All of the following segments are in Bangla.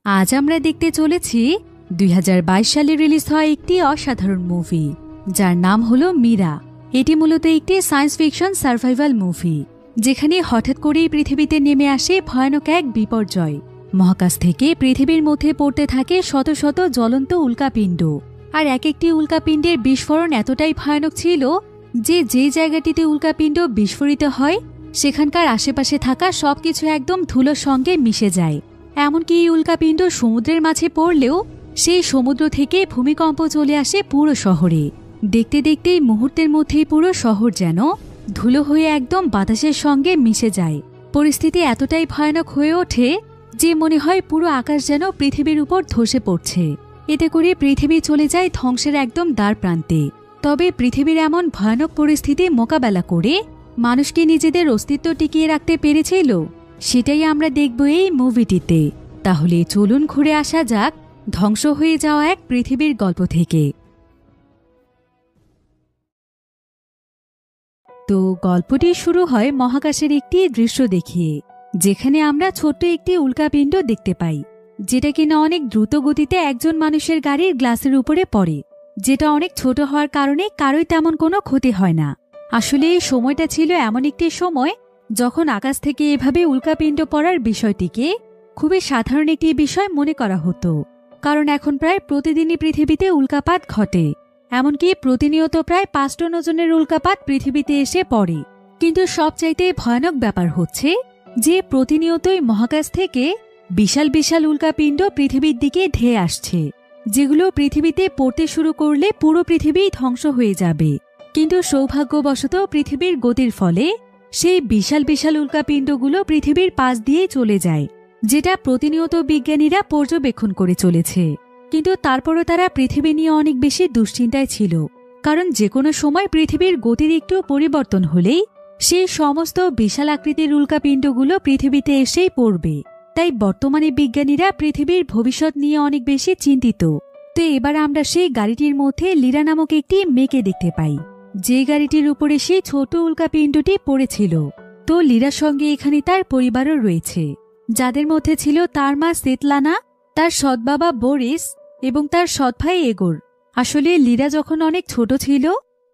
আজ আমরা দেখতে চলেছি ২০২২ সালে রিলিজ হওয়া একটি অসাধারণ মুভি, যার নাম হলো মীরা। এটি মূলত একটি সায়েন্স ফিকশন সার্ভাইভাল মুভি, যেখানে হঠাৎ করেই পৃথিবীতে নেমে আসে ভয়ানক এক বিপর্যয়। মহাকাশ থেকে পৃথিবীর মধ্যে পড়তে থাকে শত শত জ্বলন্ত উল্কাপিণ্ড, আর এক একটি উল্কাপিণ্ডের বিস্ফোরণ এতটাই ভয়ানক ছিল যে যে জায়গাটিতে উল্কাপিণ্ড বিস্ফোরিত হয় সেখানকার আশেপাশে থাকা সবকিছু একদম ধুলোর সঙ্গে মিশে যায়। এমনকি এই উল্কাপিণ্ড সমুদ্রের মাঝে পড়লেও সেই সমুদ্র থেকে ভূমিকম্প চলে আসে পুরো শহরে। দেখতে দেখতেই মুহূর্তের মধ্যেই পুরো শহর যেন ধুলো হয়ে একদম বাতাসের সঙ্গে মিশে যায়। পরিস্থিতি এতটাই ভয়ানক হয়ে ওঠে যে মনে হয় পুরো আকাশ যেন পৃথিবীর উপর ধসে পড়ছে। এতে করে পৃথিবী চলে যায় ধ্বংসের একদম দ্বার প্রান্তে। তবে পৃথিবীর এমন ভয়ানক পরিস্থিতি মোকাবেলা করে মানুষকে নিজেদের অস্তিত্ব টিকিয়ে রাখতে পেরেছিল, সেটাই আমরা দেখব এই মুভিটিতে। তাহলে চলুন ঘুরে আসা যাক ধ্বংস হয়ে যাওয়া এক পৃথিবীর গল্প থেকে। তো গল্পটি শুরু হয় মহাকাশের একটি দৃশ্য দেখিয়ে, যেখানে আমরা ছোট্ট একটি উল্কাপিণ্ড দেখতে পাই, যেটা কিনা অনেক দ্রুত গতিতে একজন মানুষের গাড়ির গ্লাসের উপরে পড়ে, যেটা অনেক ছোট হওয়ার কারণে কারোই তেমন কোনো ক্ষতি হয় না। আসলে এই সময়টা ছিল এমন একটি সময় যখন আকাশ থেকে এভাবে উল্কাপিণ্ড পড়ার বিষয়টিকে খুবই সাধারণ একটি বিষয় মনে করা হতো, কারণ এখন প্রায় প্রতিদিনই পৃথিবীতে উল্কাপাত ঘটে। এমনকি প্রতিনিয়ত প্রায় ৫ টন ওজনের উল্কাপাত পৃথিবীতে এসে পড়ে। কিন্তু সবচাইতে ভয়ানক ব্যাপার হচ্ছে যে প্রতিনিয়তই মহাকাশ থেকে বিশাল বিশাল উল্কাপিণ্ড পৃথিবীর দিকে ধেয়ে আসছে, যেগুলো পৃথিবীতে পড়তে শুরু করলে পুরো পৃথিবী ধ্বংস হয়ে যাবে। কিন্তু সৌভাগ্যবশত পৃথিবীর গতির ফলে সেই বিশাল বিশাল উল্কাপিণ্ডগুলো পৃথিবীর পাশ দিয়ে চলে যায়, যেটা প্রতিনিয়ত বিজ্ঞানীরা পর্যবেক্ষণ করে চলেছে। কিন্তু তারপরও তারা পৃথিবী নিয়ে অনেক বেশি দুশ্চিন্তায় ছিল, কারণ যে কোনো সময় পৃথিবীর গতির একটু পরিবর্তন হলেই সেই সমস্ত বিশাল আকৃতির উল্কাপিণ্ডগুলো পৃথিবীতে এসেই পড়বে। তাই বর্তমানে বিজ্ঞানীরা পৃথিবীর ভবিষ্যৎ নিয়ে অনেক বেশি চিন্তিত। তো এবার আমরা সেই গাড়িটির মধ্যে লীরা নামক একটি মেয়েকে দেখতে পাই, যে গাড়িটির উপরে সেই ছোট উল্কাপিণ্ডটি পড়েছিল। তো লীরার সঙ্গে এখানে তার পরিবারও রয়েছে, যাদের মধ্যে ছিল তার মা সেতলানা, তার সৎ বাবা বরিস এবং তার সৎ ভাই এগোর। আসলে লীরা যখন অনেক ছোট ছিল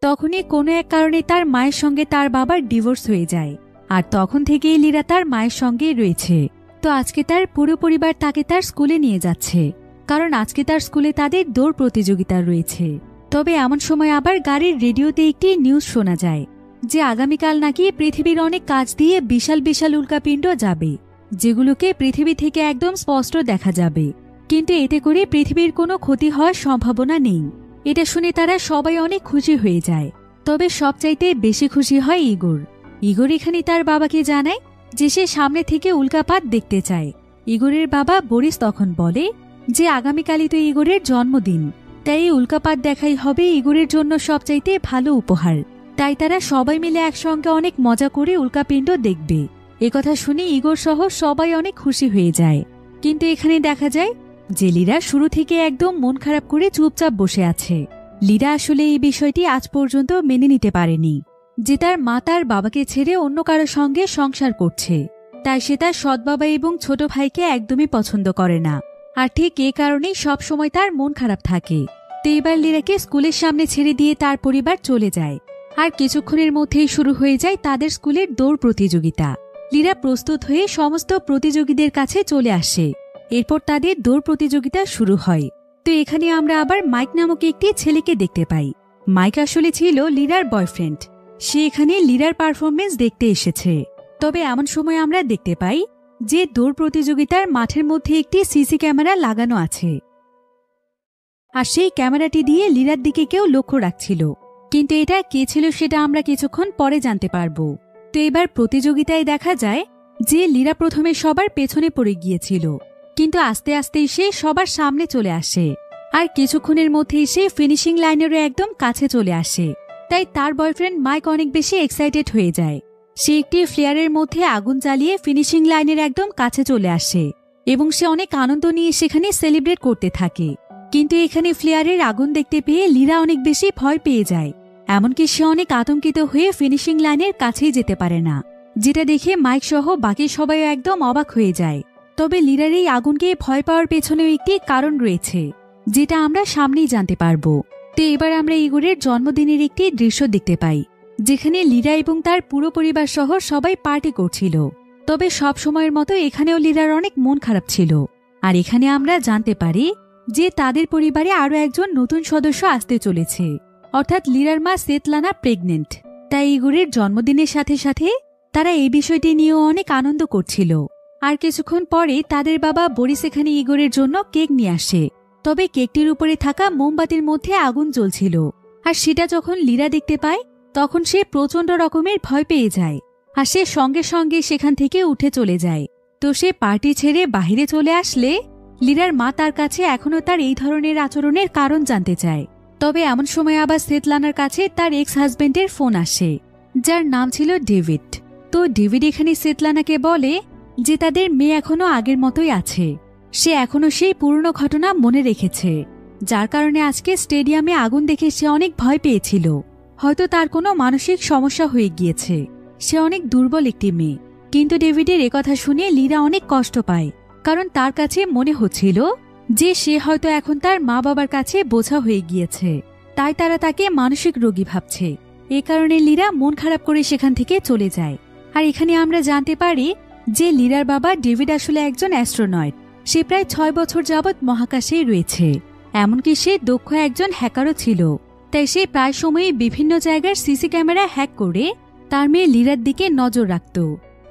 তখনই কোনো এক কারণে তার মায়ের সঙ্গে তার বাবার ডিভোর্স হয়ে যায়, আর তখন থেকেই লীরা তার মায়ের সঙ্গেই রয়েছে। তো আজকে তার পুরো পরিবার তাকে তার স্কুলে নিয়ে যাচ্ছে, কারণ আজকে তার স্কুলে তাদের দৌড় প্রতিযোগিতা রয়েছে। তবে এমন সময় আবার গাড়ির রেডিওতে একটি নিউজ শোনা যায় যে আগামীকাল নাকি পৃথিবীর অনেক কাছ দিয়ে বিশাল বিশাল উল্কাপিণ্ড যাবে, যেগুলোকে পৃথিবী থেকে একদম স্পষ্ট দেখা যাবে। কিন্তু এতে করে পৃথিবীর কোনো ক্ষতি হওয়ার সম্ভাবনা নেই। এটা শুনে তারা সবাই অনেক খুশি হয়ে যায়। তবে সবচাইতে বেশি খুশি হয় ইগোর। ইগোর এখানে তার বাবাকে জানায় যে সে সামনে থেকে উল্কাপাত দেখতে চায়। ইগোরের বাবা বরিস তখন বলে যে আগামীকালই তো ইগোরের জন্মদিন, তাই এই উল্কাপাত দেখাই হবে ইগোরের জন্য সবচাইতে ভালো উপহার। তাই তারা সবাই মিলে একসঙ্গে অনেক মজা করে উল্কাপিণ্ড দেখবে। একথা শুনে ইগোর সহ সবাই অনেক খুশি হয়ে যায়। কিন্তু এখানে দেখা যায় যে লীরা শুরু থেকে একদম মন খারাপ করে চুপচাপ বসে আছে। লীরা আসলে এই বিষয়টি আজ পর্যন্ত মেনে নিতে পারেনি যে তার মা তার বাবাকে ছেড়ে অন্য কারো সঙ্গে সংসার করছে। তাই সে তার সৎ বাবা এবং ছোট ভাইকে একদমই পছন্দ করে না, আর ঠিক এ কারণেই সবসময় তার মন খারাপ থাকে। তো এবার লীরাকে স্কুলের সামনে ছেড়ে দিয়ে তার পরিবার চলে যায়, আর কিছুক্ষণের মধ্যেই শুরু হয়ে যায় তাদের স্কুলের দৌড় প্রতিযোগিতা। লীরা প্রস্তুত হয়ে সমস্ত প্রতিযোগীদের কাছে চলে আসে। এরপর তাদের দৌড় প্রতিযোগিতা শুরু হয়। তো এখানে আমরা আবার মাইক নামক একটি ছেলেকে দেখতে পাই। মাইক আসলে ছিল লীরার বয়ফ্রেন্ড। সে এখানে লীরার পারফরমেন্স দেখতে এসেছে। তবে এমন সময় আমরা দেখতে পাই যে দৌড় প্রতিযোগিতার মাঠের মধ্যে একটি সিসি ক্যামেরা লাগানো আছে, আর সেই ক্যামেরাটি দিয়ে লীরার দিকে কেউ লক্ষ্য রাখছিল। কিন্তু এটা কে ছিল সেটা আমরা কিছুক্ষণ পরে জানতে পারবো। তো এবার প্রতিযোগিতায় দেখা যায় যে লীরা প্রথমে সবার পেছনে পড়ে গিয়েছিল, কিন্তু আস্তে আস্তে সে সবার সামনে চলে আসে, আর কিছুক্ষণের মধ্যেই সে ফিনিশিং লাইনেরও একদম কাছে চলে আসে। তাই তার বয়ফ্রেন্ড মাইক অনেক বেশি এক্সাইটেড হয়ে যায়। সে একটি ফ্লেয়ারের মধ্যে আগুন জ্বালিয়ে ফিনিশিং লাইনের একদম কাছে চলে আসে এবং সে অনেক আনন্দ নিয়ে সেখানে সেলিব্রেট করতে থাকে। কিন্তু এখানে ফ্লেয়ারের আগুন দেখতে পেয়ে লীরা অনেক বেশি ভয় পেয়ে যায়। এমনকি সে অনেক আতঙ্কিত হয়ে ফিনিশিং লাইনের কাছেই যেতে পারে না, যেটা দেখে মাইক সহ বাকি সবাই একদম অবাক হয়ে যায়। তবে লিরার এই আগুনকে ভয় পাওয়ার পেছনেও একটি কারণ রয়েছে, যেটা আমরা সামনেই জানতে পারবো। তো এবার আমরা ইগোরের জন্মদিনের একটি দৃশ্য দেখতে পাই, যেখানে লিরা এবং তার পুরো পরিবার সহ সবাই পার্টি করছিল। তবে সব সময়ের মতো এখানেও লিরার অনেক মন খারাপ ছিল। আর এখানে আমরা জানতে পারি যে তাদের পরিবারে আরও একজন নতুন সদস্য আসতে চলেছে, অর্থাৎ লিরার মা সেতলানা প্রেগনেন্ট। তাই ইগোরের জন্মদিনের সাথে সাথে তারা এই বিষয়টি নিয়েও অনেক আনন্দ করছিল। আর কিছুক্ষণ পরে তাদের বাবা বরিস এখানে ইগোরের জন্য কেক নিয়ে আসে। তবে কেকটির উপরে থাকা মোমবাতির মধ্যে আগুন জ্বলছিল, আর সেটা যখন লিরা দেখতে পায় তখন সে প্রচণ্ড রকমের ভয় পেয়ে যায়, আর সে সঙ্গে সঙ্গে সেখান থেকে উঠে চলে যায়। তো সে পার্টি ছেড়ে বাহিরে চলে আসলে লিরার মা তার কাছে এখনও তার এই ধরনের আচরণের কারণ জানতে চায়। তবে এমন সময় আবার সেতলানার কাছে তার এক্স হাজবেন্ডের ফোন আসে, যার নাম ছিল ডেভিড। তো ডেভিড এখানে সেতলানাকে বলে যে তাদের মেয়ে এখনো আগের মতোই আছে, সে এখনো সেই পুরনো ঘটনা মনে রেখেছে, যার কারণে আজকে স্টেডিয়ামে আগুন দেখে সে অনেক ভয় পেয়েছিল। হয়তো তার কোনো মানসিক সমস্যা হয়ে গিয়েছে, সে অনেক দুর্বল একটি মেয়ে। কিন্তু ডেভিডের একথা শুনে লিরা অনেক কষ্ট পায়, কারণ তার কাছে মনে হচ্ছিল যে সে হয়তো এখন তার মা বাবার কাছে বোঝা হয়ে গিয়েছে, তাই তারা তাকে মানসিক রোগী ভাবছে। এ কারণে লিরা মন খারাপ করে সেখান থেকে চলে যায়। আর এখানে আমরা জানতে পারি যে লিরার বাবা ডেভিড আসলে একজন অ্যাস্ট্রোনয়েট। সে প্রায় 6 বছর যাবৎ মহাকাশেই রয়েছে, এমনকি সে দক্ষ একজন হ্যাকারও ছিল। তাই সে প্রায় সময়ই বিভিন্ন জায়গার সিসি ক্যামেরা হ্যাক করে তার মেয়ে লিরার দিকে নজর রাখত।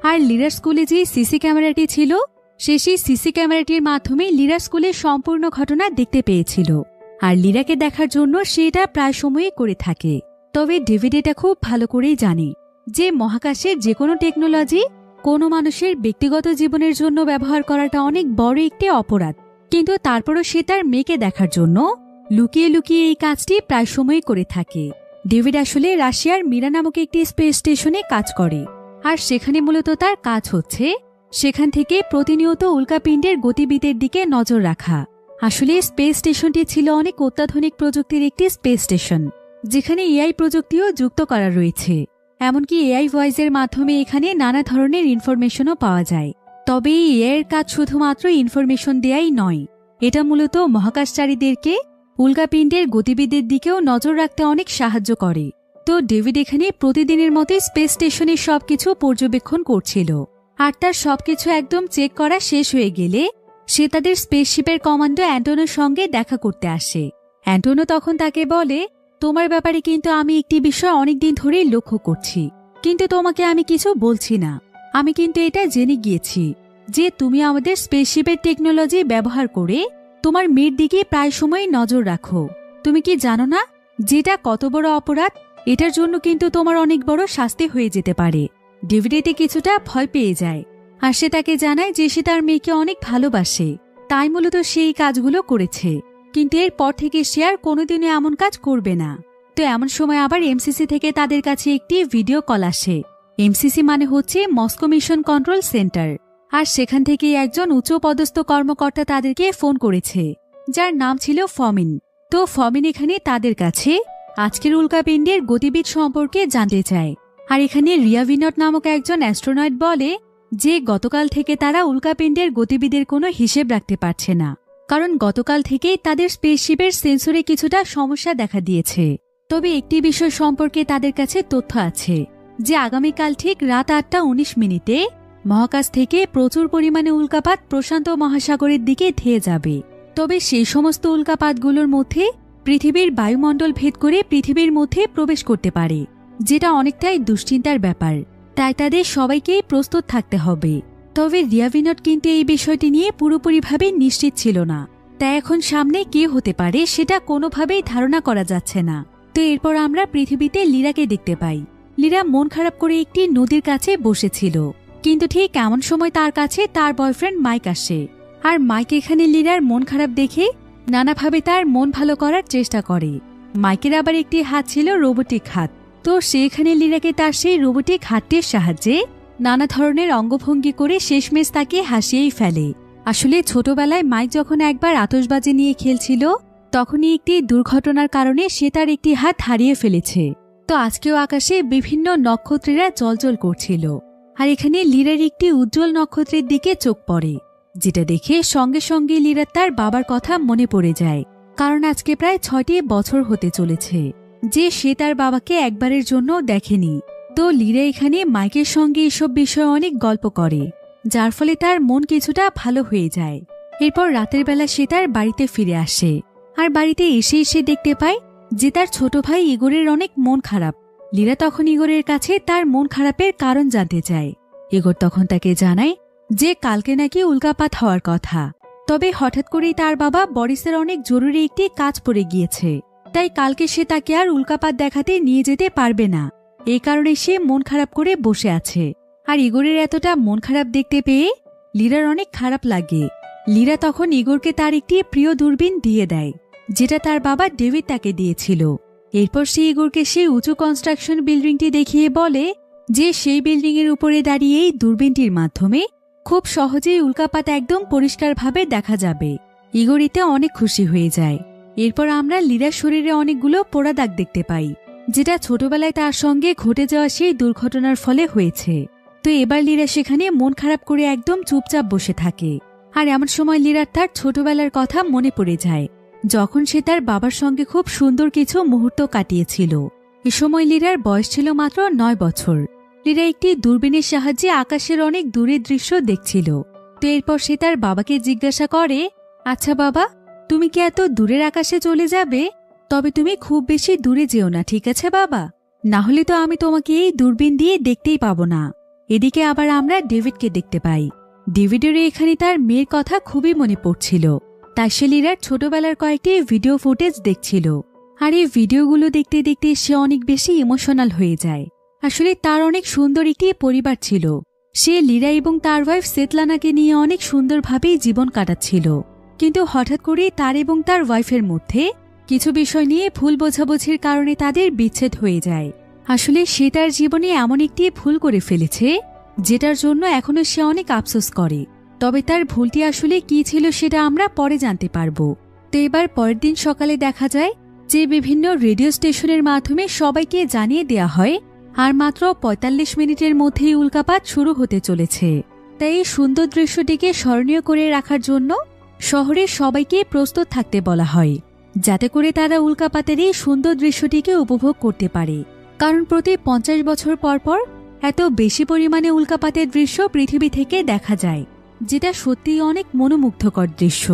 আর লিরার স্কুলে যে সিসি ক্যামেরাটি ছিল, সে সেই সিসি ক্যামেরাটির মাধ্যমে লিরার স্কুলের সম্পূর্ণ ঘটনা দেখতে পেয়েছিল। আর লিরাকে দেখার জন্য সে এটা প্রায় সময়ই করে থাকে। তবে ডেভিড এটা খুব ভালো করেই জানে যে মহাকাশের যে কোনো টেকনোলজি কোনো মানুষের ব্যক্তিগত জীবনের জন্য ব্যবহার করাটা অনেক বড় একটি অপরাধ। কিন্তু তারপরও সে তার মেয়েকে দেখার জন্য লুকিয়ে লুকিয়ে এই কাজটি প্রায় সময়ই করে থাকে। ডেভিড আসলে রাশিয়ার মিরা নামক একটি স্পেস স্টেশনে কাজ করে, আর সেখানে মূলত তার কাজ হচ্ছে সেখান থেকে প্রতিনিয়ত উল্কাপিণ্ডের গতিবিধির দিকে নজর রাখা। আসলে স্পেস স্টেশনটি ছিল অনেক অত্যাধুনিক প্রযুক্তির একটি স্পেস স্টেশন, যেখানে এআই প্রযুক্তিও যুক্ত করা রয়েছে। এমনকি এআই ভয়েসের মাধ্যমে এখানে নানা ধরনের ইনফরমেশনও পাওয়া যায়। তবে এই এআইয়ের কাজ শুধুমাত্র ইনফরমেশন দেয়াই নয়, এটা মূলত মহাকাশচারীদেরকে উল্কাপিণ্ডের গতিবিধির দিকেও নজর রাখতে অনেক সাহায্য করে। তো ডেভিড এখানে প্রতিদিনের মতোই স্পেস স্টেশনের সবকিছু পর্যবেক্ষণ করছিল। আর তার সবকিছু একদম চেক করা শেষ হয়ে গেলে সে তাদের স্পেসশিপের কমান্ডো অ্যান্টোনোর সঙ্গে দেখা করতে আসে। অ্যান্টোনো তখন তাকে বলে, তোমার ব্যাপারে কিন্তু আমি একটি বিষয় অনেকদিন ধরেই লক্ষ্য করছি, কিন্তু তোমাকে আমি কিছু বলছি না। আমি কিন্তু এটা জেনে গিয়েছি যে তুমি আমাদের স্পেসশিপের টেকনোলজি ব্যবহার করে তোমার মেয়ের দিকে প্রায় সময় নজর রাখো। তুমি কি জানো না যেটা কত বড় অপরাধ? এটার জন্য কিন্তু তোমার অনেক বড় শাস্তি হয়ে যেতে পারে। ডেভিড এতে কিছুটা ভয় পেয়ে যায়, আর সে তাকে জানায় যে সে তার মেয়েকে অনেক ভালোবাসে, তাই মূলত সেই কাজগুলো করেছে। কিন্তু এরপর থেকে সে আর কোনোদিনও এমন কাজ করবে না। তো এমন সময় আবার এমসিসি থেকে তাদের কাছে একটি ভিডিও কল আসে। এমসিসি মানে হচ্ছে মস্কো মিশন কন্ট্রোল সেন্টার। আর সেখান থেকে একজন উচ্চ পদস্থ কর্মকর্তা তাদেরকে ফোন করেছে, যার নাম ছিল ফমিন। তো ফমিন এখানে তাদের কাছে আজকের উল্কাপিণ্ডের গতিবিধ সম্পর্কে জানতে চায়। আর এখানে রিয়াভিনট নামক একজন অ্যাস্ট্রোনয়েট বলে যে গতকাল থেকে তারা উল্কাপিণ্ডের গতিবিধির কোনো হিসেব রাখতে পারছে না, কারণ গতকাল থেকেই তাদের স্পেসশিপের সেন্সরে কিছুটা সমস্যা দেখা দিয়েছে। তবে একটি বিষয় সম্পর্কে তাদের কাছে তথ্য আছে যে আগামীকাল ঠিক রাত 8:19 মহাকাশ থেকে প্রচুর পরিমাণে উল্কাপাত প্রশান্ত মহাসাগরের দিকে ধেয়ে যাবে। তবে সেই সমস্ত উল্কাপাতগুলোর মধ্যে পৃথিবীর বায়ুমণ্ডল ভেদ করে পৃথিবীর মধ্যে প্রবেশ করতে পারে, যেটা অনেকটাই দুশ্চিন্তার ব্যাপার। তাই তাদের সবাইকেই প্রস্তুত থাকতে হবে। তবে রিয়াভিনট কিন্তু এই বিষয়টি নিয়ে পুরোপুরিভাবে নিশ্চিত ছিল না। তাই এখন সামনে কি হতে পারে সেটা কোনোভাবেই ধারণা করা যাচ্ছে না। তো এরপর আমরা পৃথিবীতে লিরাকে দেখতে পাই। লিরা মন খারাপ করে একটি নদীর কাছে বসেছিল, কিন্তু ঠিক এমন সময় তার কাছে তার বয়ফ্রেন্ড মাইক আসে। আর মাইক এখানে লিরার মন খারাপ দেখে নানাভাবে তার মন ভালো করার চেষ্টা করে। মাইকের আবার একটি হাত ছিল রোবোটিক হাত। তো সেখানে লিরাকে তার সেই রোবোটিক হাতটির সাহায্যে নানা ধরনের অঙ্গভঙ্গি করে শেষমেশ তাকে হাসিয়েই ফেলে। আসলে ছোটবেলায় মাইক যখন একবার আতশবাজি নিয়ে খেলছিল, তখনই একটি দুর্ঘটনার কারণে সে তার একটি হাত হারিয়ে ফেলেছে। তো আজকেও আকাশে বিভিন্ন নক্ষত্রেরা জ্বলজ্বল করছিল। আর এখানে লিরার একটি উজ্জ্বল নক্ষত্রের দিকে চোখ পড়ে। যেটা দেখে সঙ্গে সঙ্গে লীরার তার বাবার কথা মনে পড়ে যায়, কারণ আজকে প্রায় 6টি বছর হতে চলেছে যে সে তার বাবাকে একবারের জন্য দেখেনি। তো লীরা এখানে মাইকের সঙ্গে এসব বিষয়ে অনেক গল্প করে, যার ফলে তার মন কিছুটা ভালো হয়ে যায়। এরপর রাতের বেলা সে তার বাড়িতে ফিরে আসে, আর বাড়িতে এসে দেখতে পায় যে তার ছোট ভাই ইগোরের অনেক মন খারাপ। লীরা তখন ইগোরের কাছে তার মন খারাপের কারণ জানতে চায়। ইগোর তখন তাকে জানায় যে কালকে নাকি উল্কাপাত হওয়ার কথা, তবে হঠাৎ করেই তার বাবা বরিসের অনেক জরুরি একটি কাজ পড়ে গিয়েছে, তাই কালকে সে তাকে আর উল্কাপাত দেখাতে নিয়ে যেতে পারবে না। এই কারণে সে মন খারাপ করে বসে আছে। আর ইগোরের এতটা মন খারাপ দেখতে পেয়ে লীরার অনেক খারাপ লাগে। লীরা তখন ইগোরকে তার একটি প্রিয় দূরবীন দিয়ে দেয়, যেটা তার বাবা ডেভিড তাকে দিয়েছিল। এরপর সে ইগোরকে সেই উঁচু কনস্ট্রাকশন বিল্ডিংটি দেখিয়ে বলে যে সেই বিল্ডিং এর উপরে দাঁড়িয়ে এই দূরবীনটির মাধ্যমে খুব সহজেই উল্কাপাত একদম পরিষ্কারভাবে দেখা যাবে। ইগোর এতে অনেক খুশি হয়ে যায়। এরপর আমরা লীরার শরীরে অনেকগুলো পোড়া দাগ দেখতে পাই, যেটা ছোটবেলায় তার সঙ্গে ঘটে যাওয়া সেই দুর্ঘটনার ফলে হয়েছে। তো এবার লীরা সেখানে মন খারাপ করে একদম চুপচাপ বসে থাকে। আর এমন সময় লীরার তার ছোটবেলার কথা মনে পড়ে যায়, যখন সে তার বাবার সঙ্গে খুব সুন্দর কিছু মুহূর্ত কাটিয়েছিল। এ সময় লীরার বয়স ছিল মাত্র 9 বছর। লীরা একটি দূরবীনের সাহায্যে আকাশের অনেক দূরের দৃশ্য দেখছিল। তো এরপর সে তার বাবাকে জিজ্ঞাসা করে, আচ্ছা বাবা, তুমি কি এত দূরের আকাশে চলে যাবে? তবে তুমি খুব বেশি দূরে যেও না, ঠিক আছে বাবা? না হলে তো আমি তোমাকে এই দূরবীন দিয়ে দেখতেই পাবো না। এদিকে আবার আমরা ডেভিডকে দেখতে পাই। ডেভিডেরও এখানে তার মেয়ের কথা খুবই মনে পড়ছিল, তাই সে লীরার ছোটবেলার কয়েকটি ভিডিও ফুটেজ দেখছিল। আর এই ভিডিওগুলো দেখতে দেখতে সে অনেক বেশি ইমোশনাল হয়ে যায়। আসলে তার অনেক সুন্দর একটি পরিবার ছিল। সে লীরা এবং তার ওয়াইফ সেতলানাকে নিয়ে অনেক সুন্দরভাবেই জীবন কাটাচ্ছিল। কিন্তু হঠাৎ করে তার এবং তার ওয়াইফের মধ্যে কিছু বিষয় নিয়ে ভুল বোঝাবুঝির কারণে তাদের বিচ্ছেদ হয়ে যায়। আসলে সে তার জীবনে এমন একটি ভুল করে ফেলেছে, যেটার জন্য এখনো সে অনেক আফসোস করে। তবে তার ভুলটি আসলে কি ছিল সেটা আমরা পরে জানতে পারবো। তো এবার পরের দিন সকালে দেখা যায় যে বিভিন্ন রেডিও স্টেশনের মাধ্যমে সবাইকে জানিয়ে দেয়া হয় আর মাত্র 45 মিনিটের মধ্যেই উল্কাপাত শুরু হতে চলেছে। তাই এই সুন্দর দৃশ্যটিকে স্মরণীয় করে রাখার জন্য শহরের সবাইকে প্রস্তুত থাকতে বলা হয়, যাতে করে তারা উল্কাপাতের এই সুন্দর দৃশ্যটিকে উপভোগ করতে পারে। কারণ প্রতি 50 বছর পর পর এত বেশি পরিমাণে উল্কাপাতের দৃশ্য পৃথিবী থেকে দেখা যায়, যেটা সত্যিই অনেক মনোমুগ্ধকর দৃশ্য।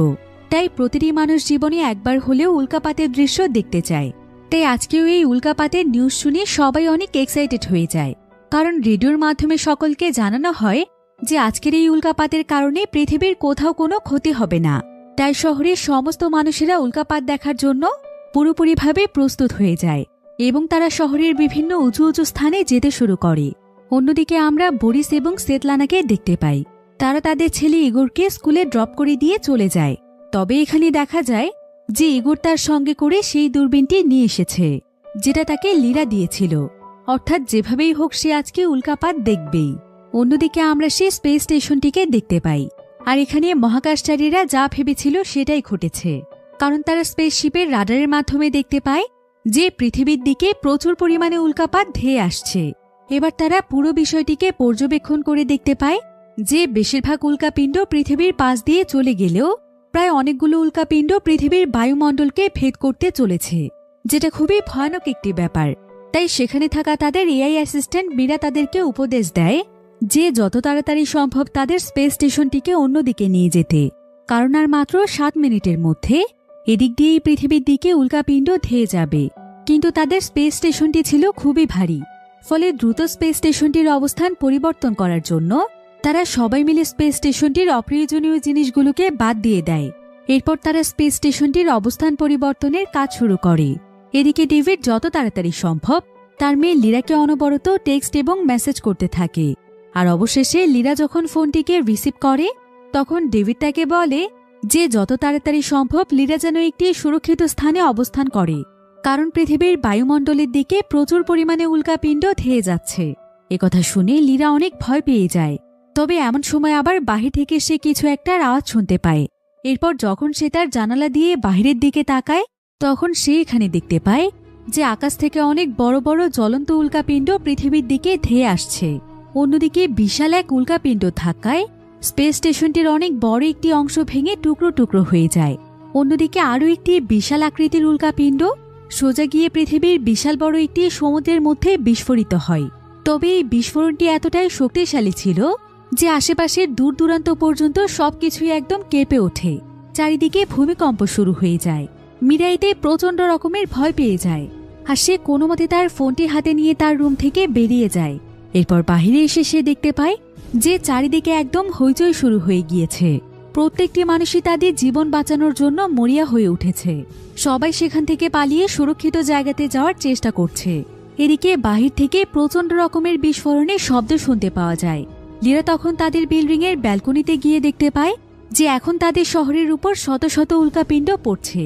তাই প্রতিটি মানুষ জীবনে একবার হলেও উল্কাপাতের দৃশ্য দেখতে চায়। তাই আজকেও এই উল্কাপাতের নিউজ শুনে সবাই অনেক এক্সাইটেড হয়ে যায়, কারণ রেডিওর মাধ্যমে সকলকে জানানো হয় যে আজকের এই উল্কাপাতের কারণে পৃথিবীর কোথাও কোনো ক্ষতি হবে না। তাই শহরের সমস্ত মানুষেরা উল্কাপাত দেখার জন্য পুরোপুরিভাবে প্রস্তুত হয়ে যায় এবং তারা শহরের বিভিন্ন উঁচু উঁচু স্থানে যেতে শুরু করে। অন্যদিকে আমরা বরিস এবং সেতলানাকে দেখতে পাই। তারা তাদের ছেলে ইগোরকে স্কুলে ড্রপ করে দিয়ে চলে যায়। তবে এখানে দেখা যায় যে ইগোর তার সঙ্গে করে সেই দূরবীনটি নিয়ে এসেছে, যেটা তাকে লীরা দিয়েছিল। অর্থাৎ যেভাবেই হোক সে আজকে উল্কাপাত দেখবেই। অন্যদিকে আমরা সেই স্পেস স্টেশনটিকে দেখতে পাই। আর এখানে মহাকাশচারীরা যা ভেবেছিল সেটাই ঘটেছে, কারণ তারা স্পেসশিপের রাডারের মাধ্যমে দেখতে পায় যে পৃথিবীর দিকে প্রচুর পরিমাণে উল্কাপাত ধেয়ে আসছে। এবার তারা পুরো বিষয়টিকে পর্যবেক্ষণ করে দেখতে পায় যে বেশিরভাগ উল্কাপিণ্ড পৃথিবীর পাশ দিয়ে চলে গেলেও প্রায় অনেকগুলো উল্কাপিণ্ড পৃথিবীর বায়ুমণ্ডলকে ভেদ করতে চলেছে, যেটা খুবই ভয়ানক একটি ব্যাপার। তাই সেখানে থাকা তাদের এআই অ্যাসিস্ট্যান্ট মীরা তাদেরকে উপদেশ দেয় যে যত তাড়াতাড়ি সম্ভব তাদের স্পেস স্টেশনটিকে অন্যদিকে নিয়ে যেতে, কারণ আর মাত্র 7 মিনিটের মধ্যে এদিক দিয়েই পৃথিবীর দিকে উল্কাপিণ্ড ধেয়ে যাবে। কিন্তু তাদের স্পেস স্টেশনটি ছিল খুবই ভারী, ফলে দ্রুত স্পেস স্টেশনটির অবস্থান পরিবর্তন করার জন্য তারা সবাই মিলে স্পেস স্টেশনটির অপ্রয়োজনীয় জিনিসগুলোকে বাদ দিয়ে দেয়। এরপর তারা স্পেস স্টেশনটির অবস্থান পরিবর্তনের কাজ শুরু করে। এদিকে ডেভিড যত তাড়াতাড়ি সম্ভব তার মেয়ে লীরাকে অনবরত টেক্সট এবং মেসেজ করতে থাকে। আর অবশেষে লীরা যখন ফোনটিকে রিসিভ করে তখন ডেভিড তাকে বলে যে যত তাড়াতাড়ি সম্ভব লীরা যেন একটি সুরক্ষিত স্থানে অবস্থান করে, কারণ পৃথিবীর বায়ুমণ্ডলের দিকে প্রচুর পরিমাণে উল্কাপিণ্ড ধেয়ে যাচ্ছে। একথা শুনে লীরা অনেক ভয় পেয়ে যায়। তবে এমন সময় আবার বাহির থেকে সে কিছু একটা আওয়াজ শুনতে পায়। এরপর যখন সে তার জানালা দিয়ে বাহিরের দিকে তাকায় তখন সে এখানে দেখতে পায় যে আকাশ থেকে অনেক বড় বড় জ্বলন্ত উল্কাপিণ্ড পৃথিবীর দিকে ধেয়ে আসছে। অন্যদিকে বিশাল এক উল্কাপিণ্ড থাকায় স্পেস স্টেশনটির অনেক বড় একটি অংশ ভেঙে টুকরো টুকরো হয়ে যায়। অন্যদিকে আরও একটি বিশাল আকৃতির উল্কাপিণ্ড সোজা গিয়ে পৃথিবীর বিশাল বড় একটি সমুদ্রের মধ্যে বিস্ফোরিত হয়। তবে এই বিস্ফোরণটি এতটাই শক্তিশালী ছিল যে আশেপাশের দূর দূরান্ত পর্যন্ত সবকিছুই একদম কেঁপে ওঠে। চারিদিকে ভূমিকম্প শুরু হয়ে যায়। মীরা এতে প্রচণ্ড রকমের ভয় পেয়ে যায়, আর সে কোনো মতে তার ফোনটি হাতে নিয়ে তার রুম থেকে বেরিয়ে যায়। এরপর বাহিরে এসে সে দেখতে পায় যে চারিদিকে একদম হইচই শুরু হয়ে গিয়েছে। প্রত্যেকটি মানুষই তাদের জীবন বাঁচানোর জন্য মরিয়া হয়ে উঠেছে। সবাই সেখান থেকে পালিয়ে সুরক্ষিত জায়গাতে যাওয়ার চেষ্টা করছে। এদিকে বাহির থেকে প্রচণ্ড রকমের বিস্ফোরণের শব্দ শুনতে পাওয়া যায়। লীরা তখন তাদের বিল্ডিংয়ের ব্যালকনিতে গিয়ে দেখতে পায় যে এখন তাদের শহরের উপর শত শত উল্কাপিণ্ড পড়ছে,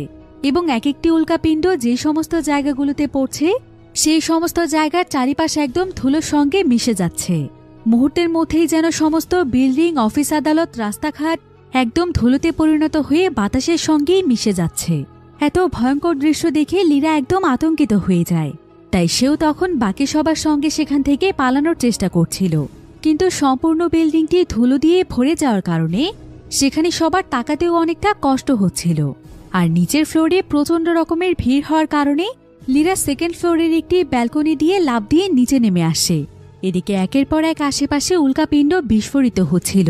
এবং এক একটি উল্কাপিণ্ড যে সমস্ত জায়গাগুলোতে পড়ছে সেই সমস্ত জায়গার চারিপাশে একদম ধুলোর সঙ্গে মিশে যাচ্ছে। মুহূর্তের মধ্যেই যেন সমস্ত বিল্ডিং, অফিস, আদালত, রাস্তাঘাট একদম ধুলোতে পরিণত হয়ে বাতাসের সঙ্গেই মিশে যাচ্ছে। এত ভয়ঙ্কর দৃশ্য দেখে লীরা একদম আতঙ্কিত হয়ে যায়। তাই সেও তখন বাকি সবার সঙ্গে সেখান থেকে পালানোর চেষ্টা করছিল, কিন্তু সম্পূর্ণ বিল্ডিংটি ধুলো দিয়ে ভরে যাওয়ার কারণে সেখানে সবার তাকাতেও অনেকটা কষ্ট হচ্ছিল। আর নিচের ফ্লোরে প্রচণ্ড রকমের ভিড় হওয়ার কারণে লীরা সেকেন্ড ফ্লোরের একটি ব্যালকনি দিয়ে লাফ দিয়ে নিচে নেমে আসে। এদিকে একের পর এক আশেপাশে উল্কাপিণ্ড বিস্ফোরিত হচ্ছিল,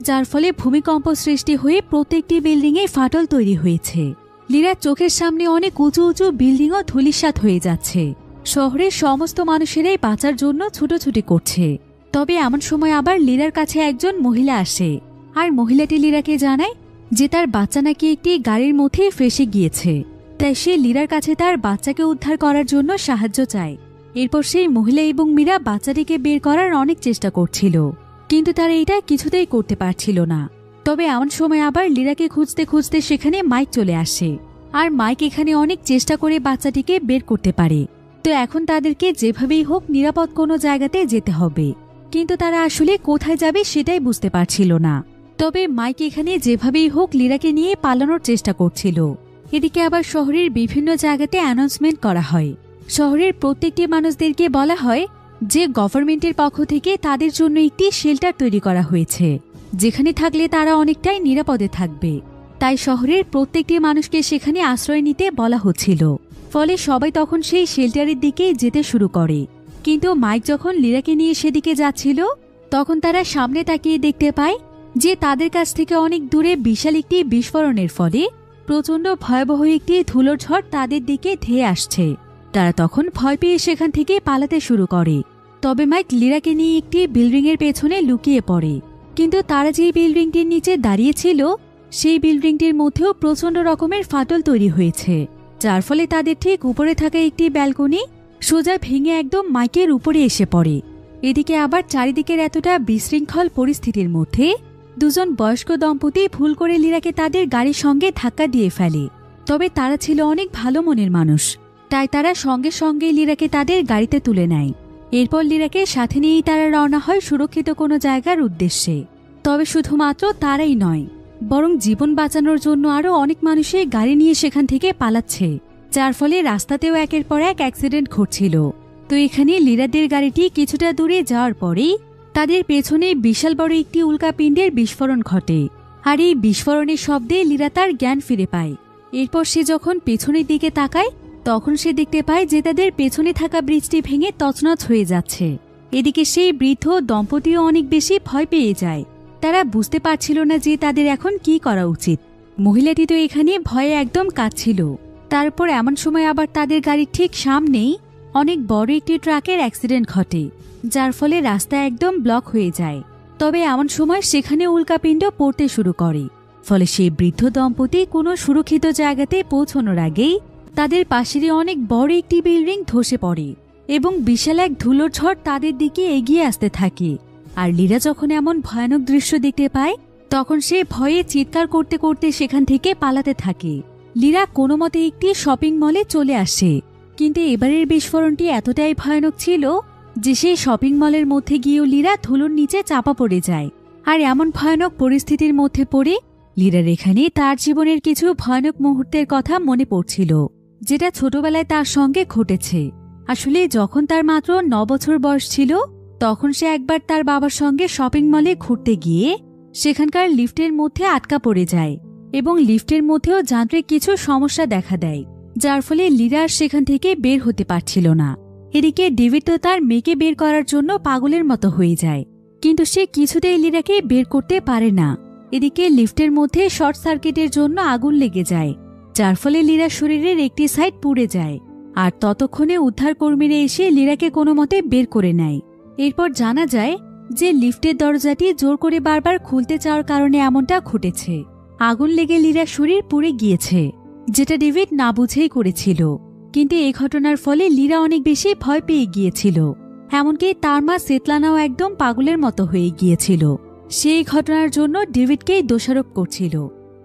যার ফলে ভূমিকম্প সৃষ্টি হয়ে প্রত্যেকটি বিল্ডিংয়ে ফাটল তৈরি হয়েছে। লীরার চোখের সামনে অনেক উঁচু উঁচু বিল্ডিংও ধূলিসাৎ হয়ে যাচ্ছে। শহরের সমস্ত মানুষেরাই বাঁচার জন্য ছুটোছুটি করছে। তবে এমন সময় আবার লীরার কাছে একজন মহিলা আসে, আর মহিলাটি লীরাকে জানায় যে তার বাচ্চা নাকি একটি গাড়ির মধ্যে ফেঁসে গিয়েছে। তাই সে লীরার কাছে তার বাচ্চাকে উদ্ধার করার জন্য সাহায্য চায়। এরপর সেই মহিলা এবং মীরা বাচ্চাটিকে বের করার অনেক চেষ্টা করছিল, কিন্তু তারা এটা কিছুতেই করতে পারছিল না। তবে এমন সময় আবার লীরাকে খুঁজতে খুঁজতে সেখানে মাইক চলে আসে, আর মাইক এখানে অনেক চেষ্টা করে বাচ্চাটিকে বের করতে পারে। তো এখন তাদেরকে যেভাবেই হোক নিরাপদ কোনো জায়গাতে যেতে হবে, কিন্তু তারা আসলে কোথায় যাবে সেটাই বুঝতে পারছিল না। তবে মাইক এখানে যেভাবেই হোক লীরাকে নিয়ে পালানোর চেষ্টা করছিল। এদিকে আবার শহরের বিভিন্ন জায়গাতে অ্যানাউন্সমেন্ট করা হয়। শহরের প্রত্যেকটি মানুষদেরকে বলা হয় যে গভর্নমেন্টের পক্ষ থেকে তাদের জন্য একটি শেল্টার তৈরি করা হয়েছে, যেখানে থাকলে তারা অনেকটাই নিরাপদে থাকবে। তাই শহরের প্রত্যেকটি মানুষকে সেখানে আশ্রয় নিতে বলা হচ্ছিল। ফলে সবাই তখন সেই শেল্টারের দিকে যেতে শুরু করে। কিন্তু মাইক যখন লীরাকে নিয়ে সেদিকে যাচ্ছিল, তখন তারা সামনে তাকিয়ে দেখতে পায় যে তাদের কাছ থেকে অনেক দূরে বিশাল একটি বিস্ফোরণের ফলে প্রচণ্ড ভয়াবহ একটি ধুলোর ঝড় তাদের দিকে ধেয়ে আসছে। তারা তখন ভয় পেয়ে সেখান থেকে পালাতে শুরু করে। তবে মাইক লীরাকে নিয়ে একটি বিল্ডিংয়ের পেছনে লুকিয়ে পড়ে। কিন্তু তারা যে বিল্ডিংটির নিচে দাঁড়িয়েছিল সেই বিল্ডিংটির মধ্যেও প্রচণ্ড রকমের ফাটল তৈরি হয়েছে, যার ফলে তাদের ঠিক উপরে থাকা একটি ব্যালকনি সোজা ভেঙে একদম মাইকের উপরে এসে পড়ে। এদিকে আবার চারিদিকের এতটা বিশৃঙ্খল পরিস্থিতির মধ্যে দুজন বয়স্ক দম্পতি ভুল করে লীরাকে তাদের গাড়ির সঙ্গে ধাক্কা দিয়ে ফেলে। তবে তারা ছিল অনেক ভালো মনের মানুষ, তাই তারা সঙ্গে সঙ্গে লীরাকে তাদের গাড়িতে তুলে নেয়। এরপর লীরাকে সাথে নিয়েই তারা রওনা হয় সুরক্ষিত কোনো জায়গার উদ্দেশ্যে। তবে শুধুমাত্র তারাই নয়, বরং জীবন বাঁচানোর জন্য আরও অনেক মানুষই গাড়ি নিয়ে সেখান থেকে পালাচ্ছে, যার ফলে রাস্তাতেও একের পর এক অ্যাক্সিডেন্ট ঘটছিল। তো এখানে লীরাদের গাড়িটি কিছুটা দূরে যাওয়ার পরেই তাদের পেছনে বিশাল বড় একটি উল্কাপিণ্ডের বিস্ফোরণ ঘটে। আর এই বিস্ফোরণের শব্দে লীরা তার জ্ঞান ফিরে পায়। এরপর সে যখন পেছনের দিকে তাকায় তখন সে দেখতে পায় যে তাদের পেছনে থাকা ব্রিজটি ভেঙে তছনছ হয়ে যাচ্ছে। এদিকে সেই বৃদ্ধ দম্পতিও অনেক বেশি ভয় পেয়ে যায়। তারা বুঝতে পারছিল না যে তাদের এখন কি করা উচিত। মহিলাটি তো এখানে ভয়ে একদম কাঁদছিল। তারপর এমন সময় আবার তাদের গাড়ির ঠিক সামনেই অনেক বড় একটি ট্রাকের অ্যাক্সিডেন্ট ঘটে, যার ফলে রাস্তা একদম ব্লক হয়ে যায়। তবে এমন সময় সেখানে উল্কাপিণ্ড পড়তে শুরু করে। ফলে সেই বৃদ্ধ দম্পতি কোনো সুরক্ষিত জায়গাতে পৌঁছানোর আগেই তাদের পাশেরই অনেক বড় একটি বিল্ডিং ধসে পড়ে এবং বিশাল এক ধুলোর ঝড় তাদের দিকে এগিয়ে আসতে থাকে। আর লীরা যখন এমন ভয়ানক দৃশ্য দেখতে পায় তখন সে ভয়ে চিৎকার করতে করতে সেখান থেকে পালাতে থাকে। লীরা কোনো মতে একটি শপিং মলে চলে আসে, কিন্তু এবারের বিস্ফোরণটি এতটাই ভয়ানক ছিল যে সেই শপিং মলের মধ্যে গিয়েও লীরা ধুলোর নিচে চাপা পড়ে যায়। আর এমন ভয়ানক পরিস্থিতির মধ্যে পড়ে লীরার এখানে তার জীবনের কিছু ভয়ানক মুহূর্তের কথা মনে পড়ছিল, যেটা ছোটবেলায় তার সঙ্গে ঘটেছে। আসলে যখন তার মাত্র 9 বছর বয়স ছিল তখন সে একবার তার বাবার সঙ্গে শপিং মলে ঘুরতে গিয়ে সেখানকার লিফটের মধ্যে আটকা পড়ে যায় এবং লিফটের মধ্যেও যান্ত্রিক কিছু সমস্যা দেখা দেয়, যার ফলে লিরা আর সেখান থেকে বের হতে পারছিল না। এদিকে ডেভিড তো তার মেয়েকে বের করার জন্য পাগলের মতো হয়ে যায়, কিন্তু সে কিছুতেই লিরাকে বের করতে পারে না। এদিকে লিফটের মধ্যে শর্ট সার্কিটের জন্য আগুন লেগে যায়, যার ফলে লিরার শরীরের একটি সাইড পুড়ে যায়। আর ততক্ষণে উদ্ধারকর্মীরা এসে লিরাকে কোনো মতে বের করে নেয়। এরপর জানা যায় যে লিফটের দরজাটি জোর করে বারবার খুলতে চাওয়ার কারণে এমনটা ঘটেছে। আগুন লেগে লিরার শরীর পুড়ে গিয়েছে, যেটা ডেভিড না বুঝেই করেছিল। কিন্তু এই ঘটনার ফলে লিরা অনেক বেশি ভয় পেয়ে গিয়েছিল। এমনকি তার মা সেতলানাও একদম পাগলের মতো হয়ে গিয়েছিল। সেই ঘটনার জন্য ডেভিডকেই দোষারোপ করছিল।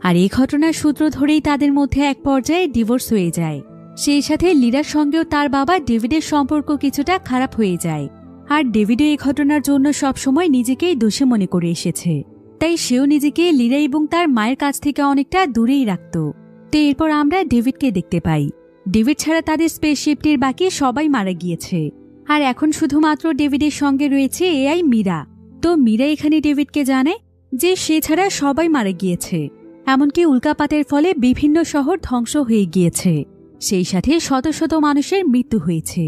আর এই ঘটনার সূত্র ধরেই তাদের মধ্যে এক পর্যায়ে ডিভোর্স হয়ে যায়। সেই সাথে লিরার সঙ্গেও তার বাবা ডেভিডের সম্পর্ক কিছুটা খারাপ হয়ে যায়। আর ডেভিডও এই ঘটনার জন্য সবসময় নিজেকেই দোষী মনে করে এসেছে, তাই সেও নিজেকে লিরা এবং তার মায়ের কাছ থেকে অনেকটা দূরেই রাখত। তো এরপর আমরা ডেভিডকে দেখতে পাই। ডেভিড ছাড়া তাদের স্পেসশিপটির বাকি সবাই মারা গিয়েছে, আর এখন শুধুমাত্র ডেভিডের সঙ্গে রয়েছে এআই মীরা। তো মীরা এখানে ডেভিডকে জানায় যে সে ছাড়া সবাই মারা গিয়েছে, এমনকি উল্কাপাতের ফলে বিভিন্ন শহর ধ্বংস হয়ে গিয়েছে, সেই সাথে শত শত মানুষের মৃত্যু হয়েছে।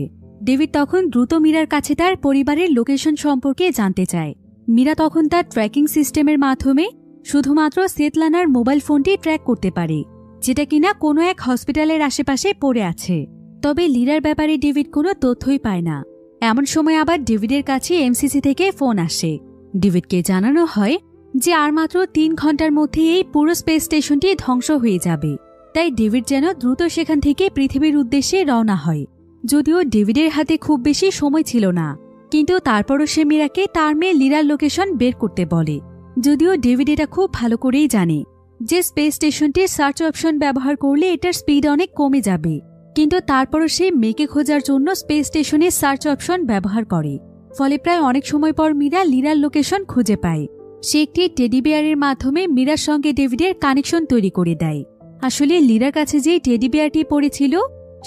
ডেভিড তখন দ্রুত মীরার কাছে তার পরিবারের লোকেশন সম্পর্কে জানতে চায়। মীরা তখন তার ট্র্যাকিং সিস্টেমের মাধ্যমে শুধুমাত্র সেতলানার মোবাইল ফোনটি ট্র্যাক করতে পারে, যেটা কিনা কোনো এক হসপিটালের আশেপাশে পড়ে আছে। তবে লিরার ব্যাপারে ডেভিড কোনো তথ্যই পায় না। এমন সময় আবার ডেভিডের কাছে এমসিসি থেকে ফোন আসে। ডেভিডকে জানানো হয় যে আর মাত্র 3 ঘন্টার মধ্যে এই পুরো স্পেস স্টেশনটি ধ্বংস হয়ে যাবে, তাই ডেভিড যেন দ্রুত সেখান থেকে পৃথিবীর উদ্দেশ্যে রওনা হয়। যদিও ডেভিডের হাতে খুব বেশি সময় ছিল না, কিন্তু তারপরও সে মীরাকে তার মেয়ে লিরার লোকেশন বের করতে বলে। যদিও ডেভিড এটা খুব ভালো করেই জানে যে স্পেস স্টেশনটির সার্চ অপশন ব্যবহার করলে এটার স্পিড অনেক কমে যাবে, কিন্তু তারপরও সে মেয়েকে খোঁজার জন্য স্পেস স্টেশনের সার্চ অপশন ব্যবহার করে। ফলে প্রায় অনেক সময় পর মীরা লিরার লোকেশন খুঁজে পায়। সে একটি টেডি বিয়ারের মাধ্যমে মীরার সঙ্গে ডেভিডের কানেকশন তৈরি করে দেয়। আসলে লিরার কাছে যে টেডি বিয়ারটি পড়েছিল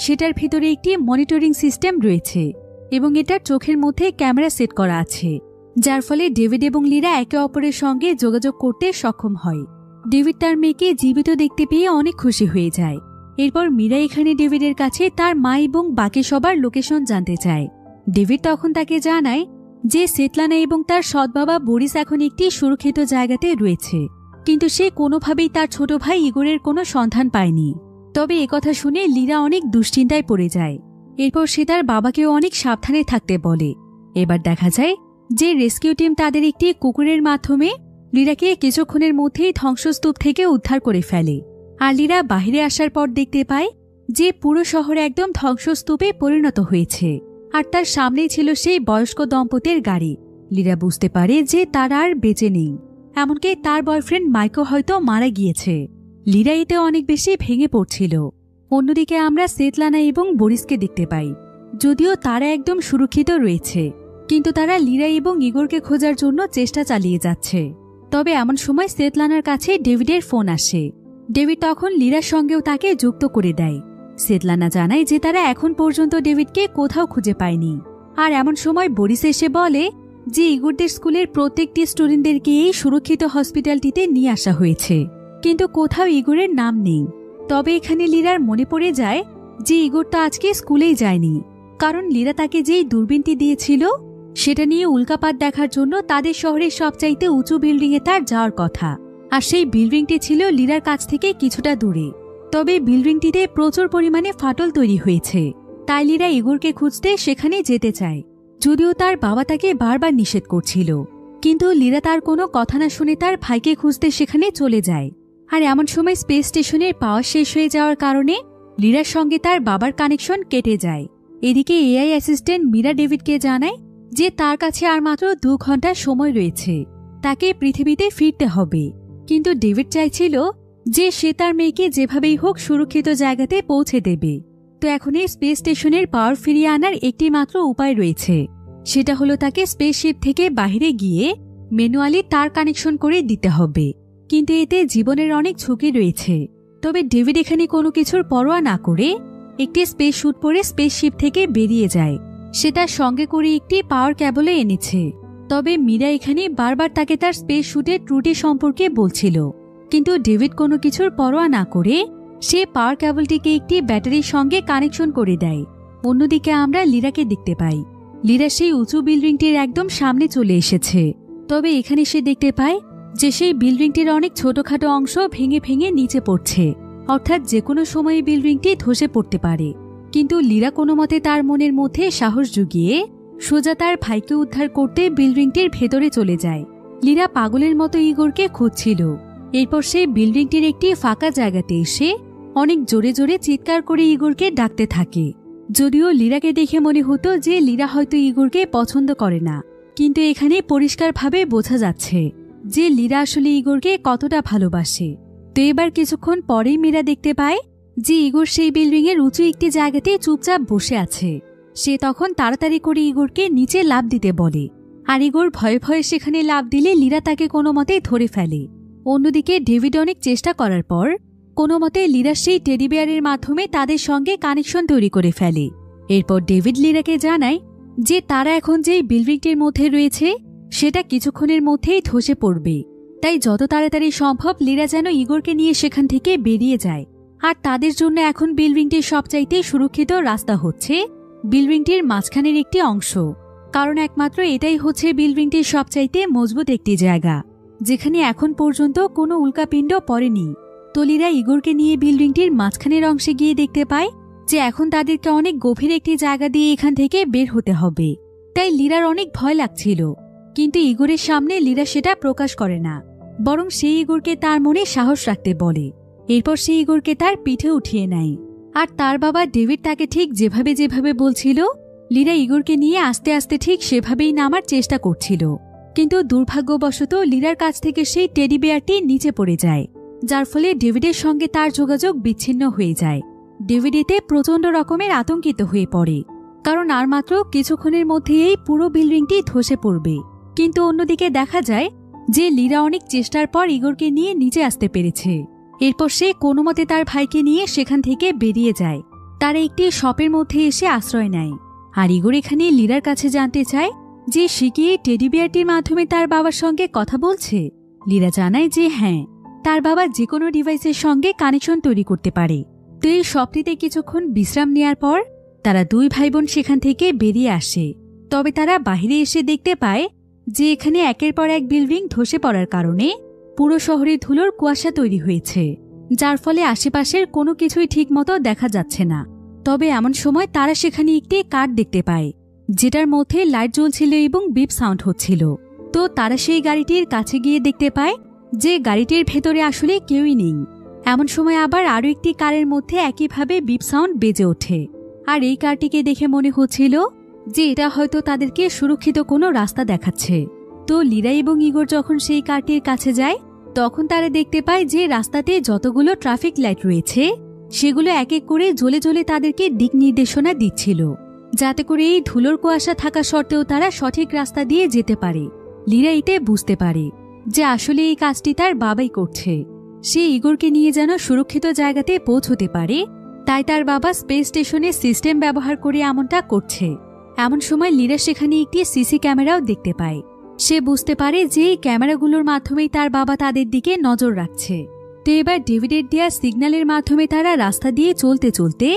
সেটার ভিতরে একটি মনিটরিং সিস্টেম রয়েছে এবং এটার চোখের মধ্যে ক্যামেরা সেট করা আছে, যার ফলে ডেভিড এবং লিরা একে অপরের সঙ্গে যোগাযোগ করতে সক্ষম হয়। ডেভিড তার মেয়েকে জীবিত দেখতে পেয়ে অনেক খুশি হয়ে যায়। এরপর মীরা এখানে ডেভিডের কাছে তার মা এবং বাকি সবার লোকেশন জানতে চায়। ডেভিড তখন তাকে জানায় যে সেতলানা এবং তার সৎ বাবা বরিস এখন একটি সুরক্ষিত জায়গাতে রয়েছে, কিন্তু সে কোনোভাবেই তার ছোট ভাই ইগোরের কোনো সন্ধান পায়নি। তবে একথা শুনে লিরা অনেক দুশ্চিন্তায় পড়ে যায়। এরপর সে তার বাবাকেও অনেক সাবধানে থাকতে বলে। এবার দেখা যায় যে রেস্কিউ টিম তাদের একটি কুকুরের মাধ্যমে লিরাকে কিছুক্ষণের মধ্যেই ধ্বংসস্তূপ থেকে উদ্ধার করে ফেলে। আর লিরা বাহিরে আসার পর দেখতে পায় যে পুরো শহর একদম ধ্বংসস্তূপে পরিণত হয়েছে, আর তার সামনেই ছিল সেই বয়স্ক দম্পতির গাড়ি। লিরা বুঝতে পারে যে তারা আর বেঁচে নেই, এমনকি তার বয়ফ্রেন্ড মাইকো হয়তো মারা গিয়েছে। লিরা এতে অনেক বেশি ভেঙে পড়ছিল। অন্যদিকে আমরা সেতলানা এবং বরিসকে দেখতে পাই। যদিও তারা একদম সুরক্ষিত রয়েছে, কিন্তু তারা লিরা এবং ইগোরকে খোঁজার জন্য চেষ্টা চালিয়ে যাচ্ছে। তবে এমন সময় সেতলানার কাছে ডেভিডের ফোন আসে। ডেভিড তখন লিরার সঙ্গেও তাকে যুক্ত করে দেয়। সেতলানা জানায় যে তারা এখন পর্যন্ত ডেভিডকে কোথাও খুঁজে পায়নি। আর এমন সময় বরিস এসে বলে যে ইগোরদের স্কুলের প্রত্যেকটি স্টুডেন্টদেরকে এই সুরক্ষিত হসপিটালটিতে নিয়ে আসা হয়েছে, কিন্তু কোথাও ইগোরের নাম নেই। তবে এখানে লিরার মনে পড়ে যায় যে ইগোর তো আজকে স্কুলেই যায়নি, কারণ লিরা তাকে যেই দূরবীনটি দিয়েছিল সেটা নিয়ে উল্কাপাত দেখার জন্য তাদের শহরের সবচাইতে উঁচু বিল্ডিংয়ে তার যাওয়ার কথা। আর সেই বিল্ডিংটি ছিল লিরার কাছ থেকে কিছুটা দূরে। তবে বিল্ডিংটিতে প্রচুর পরিমাণে ফাটল তৈরি হয়েছে, তাই লিরা ইগোরকে খুঁজতে সেখানে যেতে চায়। যদিও তার বাবা তাকে বারবার নিষেধ করছিল, কিন্তু লিরা তার কোনো কথা না শুনে তার ভাইকে খুঁজতে সেখানে চলে যায়। আর এমন সময় স্পেস স্টেশনের পাওয়ার শেষ হয়ে যাওয়ার কারণে লিরার সঙ্গে তার বাবার কানেকশন কেটে যায়। এদিকে এআই অ্যাসিস্ট্যান্ট মীরা ডেভিডকে জানায় যে তার কাছে আর মাত্র 2 ঘন্টা সময় রয়েছে, তাকে পৃথিবীতে ফিরতে হবে। কিন্তু ডেভিড চাইছিল যে সে তার মেয়েকে যেভাবেই হোক সুরক্ষিত জায়গাতে পৌঁছে দেবে। তো এখন এই স্পেস স্টেশনের পাওয়ার ফিরিয়ে আনার একটি মাত্র উপায় রয়েছে, সেটা হলো তাকে স্পেসশিপ থেকে বাইরে গিয়ে ম্যানুয়ালি তার কানেকশন করে দিতে হবে। কিন্তু এতে জীবনের অনেক ঝুঁকি রয়েছে। তবে ডেভিড এখানে কোনো কিছুর পরোয়া না করে একটি স্পেস স্যুট পরে স্পেসশিপ থেকে বেরিয়ে যায়। সেটা সঙ্গে করে একটি পাওয়ার ক্যাবলে এনেছে। তবে মীরা এখানে বারবার তাকে তার স্পেস শুটের ত্রুটি সম্পর্কে বলছিল, কিন্তু ডেভিড কোনো কিছুর পরোয়া না করে সে পাওয়ার কেবলটিকে একটি ব্যাটারির সঙ্গে কানেকশন করে দেয়। অন্যদিকে আমরা লিরাকে দেখতে পাই। লিরা সেই উঁচু বিল্ডিংটির একদম সামনে চলে এসেছে। তবে এখানে সে দেখতে পায় যে সেই বিল্ডিংটির অনেক ছোটখাটো অংশ ভেঙে ভেঙে নিচে পড়ছে, অর্থাৎ যে কোনো সময় বিল্ডিংটি ধসে পড়তে পারে। কিন্তু লিরা কোনো মতে তার মনের মধ্যে সাহস জুগিয়ে সোজা তার ভাইকে উদ্ধার করতে বিল্ডিংটির ভেতরে চলে যায়। লিরা পাগলের মতো ইগোরকে খুঁজছিল। এরপর সে বিল্ডিংটির একটি ফাঁকা জায়গাতে এসে অনেক জোরে জোরে চিৎকার করে ইগোরকে ডাকতে থাকে। যদিও লিরাকে দেখে মনে হতো যে লিরা হয়তো ইগোরকে পছন্দ করে না, কিন্তু এখানে পরিষ্কারভাবে বোঝা যাচ্ছে যে লিরা আসলে ইগোরকে কতটা ভালোবাসে। তো এবার কিছুক্ষণ পরেই মীরা দেখতে পায় যে ইগোর সেই বিল্ডিং এর উঁচু একটি জায়গাতে চুপচাপ বসে আছে। সে তখন তাড়াতাড়ি করে ইগোরকে নিচে লাফ দিতে বলে, আর ইগোর ভয়ে ভয়ে সেখানে লাফ দিলে লিরা তাকে কোনো মতে ধরে ফেলে। অন্যদিকে ডেভিড অনেক চেষ্টা করার পর কোনো মতে লিরার সেই টেডি বিয়ারের মাধ্যমে তাদের সঙ্গে কানেকশন তৈরি করে ফেলে। এরপর ডেভিড লিরাকে জানায় যে তারা এখন যেই বিল্ডিংটির মধ্যে রয়েছে সেটা কিছুক্ষণের মধ্যেই ধসে পড়বে, তাই যত তাড়াতাড়ি সম্ভব লিরা যেন ইগোরকে নিয়ে সেখান থেকে বেরিয়ে যায়। আর তাদের জন্য এখন বিল্ডিংটির সবচাইতে সুরক্ষিত রাস্তা হচ্ছে বিল্ডিংটির মাঝখানের একটি অংশ, কারণ একমাত্র এটাই হচ্ছে বিল্ডিংটির সবচাইতে মজবুত একটি জায়গা যেখানে এখন পর্যন্ত কোনো উল্কাপিণ্ড পড়েনি। তো লিরা ইগোরকে নিয়ে বিল্ডিংটির মাঝখানের অংশে গিয়ে দেখতে পায় যে এখন তাদেরকে অনেক গভীর একটি জায়গা দিয়ে এখান থেকে বের হতে হবে। তাই লিরার অনেক ভয় লাগছিল, কিন্তু ইগোরের সামনে লিরা সেটা প্রকাশ করে না, বরং সেই ইগোরকে তার মনে সাহস রাখতে বলে। এরপর সে ইগোরকে তার পিঠে উঠিয়ে নেয়। আর তার বাবা ডেভিড তাকে ঠিক যেভাবে যেভাবে বলছিল লিরা ইগোরকে নিয়ে আস্তে আস্তে ঠিক সেভাবেই নামার চেষ্টা করছিল। কিন্তু দুর্ভাগ্যবশত লিরার কাছ থেকে সেই টেডি বিয়ারটি নিচে পড়ে যায়, যার ফলে ডেভিডের সঙ্গে তার যোগাযোগ বিচ্ছিন্ন হয়ে যায়। ডেভিড এতে প্রচণ্ড রকমের আতঙ্কিত হয়ে পড়ে, কারণ আর মাত্র কিছুক্ষণের মধ্যেই এই পুরো বিল্ডিংটি ধসে পড়বে। কিন্তু অন্যদিকে দেখা যায় যে লিরা অনেক চেষ্টার পর ইগোরকে নিয়ে নিচে আসতে পেরেছে। এরপর সে কোনো মতে তার ভাইকে নিয়ে সেখান থেকে বেরিয়ে যায়। তারা একটি শপের মধ্যে এসে আশ্রয় নেয়। আর ইগোর এখানে লিরার কাছে জানতে চায় যে সে কি টেডি বিয়ারটির মাধ্যমে তার বাবার সঙ্গে কথা বলছে। লিরা জানায় যে হ্যাঁ, তার বাবা যে কোনো ডিভাইসের সঙ্গে কানেকশন তৈরি করতে পারে। তো এই শপটিতে কিছুক্ষণ বিশ্রাম নেওয়ার পর তারা দুই ভাই বোন সেখান থেকে বেরিয়ে আসে। তবে তারা বাইরে এসে দেখতে পায় যে এখানে একের পর এক বিল্ডিং ধসে পড়ার কারণে পুরো শহরে ধুলোর কুয়াশা তৈরি হয়েছে, যার ফলে আশেপাশের কোনো কিছুই ঠিকমতো দেখা যাচ্ছে না। তবে এমন সময় তারা সেখানে একটি কার দেখতে পায় যেটার মধ্যে লাইট জ্বলছিল এবং বিপ সাউন্ড হচ্ছিল। তো তারা সেই গাড়িটির কাছে গিয়ে দেখতে পায় যে গাড়িটির ভেতরে আসলে কেউই নেই। এমন সময় আবার আরও একটি কারের মধ্যে একইভাবে বিপ সাউন্ড বেজে ওঠে। আর এই কারটিকে দেখে মনে হচ্ছিল যে এটা হয়তো তাদেরকে সুরক্ষিত কোনো রাস্তা দেখাচ্ছে। তো লিরা এবং ইগোর যখন সেই কারটির কাছে যায় তখন তারা দেখতে পায় যে রাস্তাতে যতগুলো ট্রাফিক লাইট রয়েছে সেগুলো এক এক করে জ্বলে জ্বলে তাদেরকে দিক নির্দেশনা দিচ্ছিল, যাতে করে এই ধুলোর কুয়াশা থাকা সত্ত্বেও তারা সঠিক রাস্তা দিয়ে যেতে পারে। লিরা এতে বুঝতে পারে যে আসলে এই কাজটি তার বাবাই করছে। সে ইগোরকে নিয়ে যেন সুরক্ষিত জায়গাতে পৌঁছতে পারে, তাই তার বাবা স্পেস স্টেশনে সিস্টেম ব্যবহার করে এমনটা করছে। এমন সময় লিরা সেখানে একটি সিসি ক্যামেরাও দেখতে পায়। সে বুঝতে পারে যে এই ক্যামেরাগুলোর মাধ্যমেই তার বাবা তাদের দিকে নজর রাখছে। তো এবার ডেভিডের দেওয়া সিগন্যালের মাধ্যমে তারা রাস্তা দিয়ে চলতে চলতে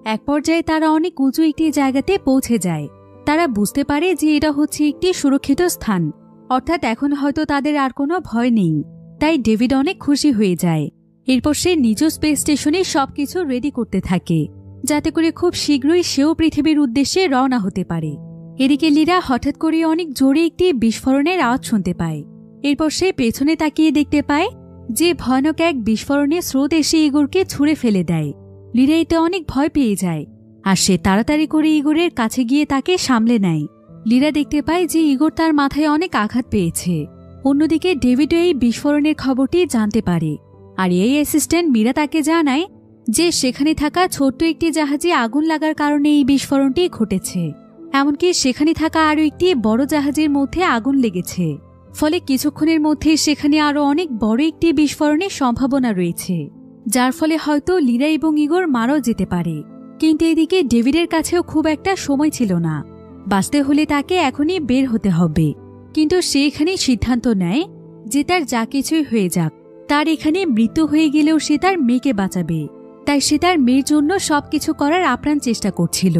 এক পর্যায়ে তারা অনেক উঁচু একটি জায়গাতে পৌঁছে যায়। তারা বুঝতে পারে যে এটা হচ্ছে একটি সুরক্ষিত স্থান, অর্থাৎ এখন হয়তো তাদের আর কোনো ভয় নেই। তাই ডেভিড অনেক খুশি হয়ে যায়। এরপর সে নিজ স্পেস স্টেশনে সবকিছু রেডি করতে থাকে, যাতে করে খুব শীঘ্রই সেও পৃথিবীর উদ্দেশ্যে রওনা হতে পারে। এদিকে লিরা হঠাৎ করে অনেক জোরে একটি বিস্ফোরণের আওয়াজ শুনতে পায়। এরপর সে পেছনে তাকিয়ে দেখতে পায় যে ভয়ানক এক বিস্ফোরণের স্রোত এসে ইগোরকে ছুঁড়ে ফেলে দেয়। লিরা এতে অনেক ভয় পেয়ে যায়, আর সে তাড়াতাড়ি করে ইগোরের কাছে গিয়ে তাকে সামলে নেয়। লিরা দেখতে পায় যে ইগোর তার মাথায় অনেক আঘাত পেয়েছে। অন্যদিকে ডেভিডও এই বিস্ফোরণের খবরটি জানতে পারে, আর এই অ্যাসিস্ট্যান্ট মীরা তাকে জানায় যে সেখানে থাকা ছোট্ট একটি জাহাজে আগুন লাগার কারণে এই বিস্ফোরণটি ঘটেছে। এমনকি সেখানে থাকা আরও একটি বড় জাহাজের মধ্যে আগুন লেগেছে, ফলে কিছুক্ষণের মধ্যে সেখানে আরও অনেক বড় একটি বিস্ফোরণের সম্ভাবনা রয়েছে, যার ফলে হয়তো লিরা এবং ইগোর মারাও যেতে পারে। কিন্তু এদিকে ডেভিডের কাছেও খুব একটা সময় ছিল না, বাঁচতে হলে তাকে এখনই বের হতে হবে। কিন্তু সে এখানে সিদ্ধান্ত নেয় যে তার যা কিছুই হয়ে যাক, তার এখানে মৃত্যু হয়ে গেলেও সে তার মেয়েকে বাঁচাবে। তাই সে তার মেয়ের জন্য সবকিছু করার আপ্রাণ চেষ্টা করছিল।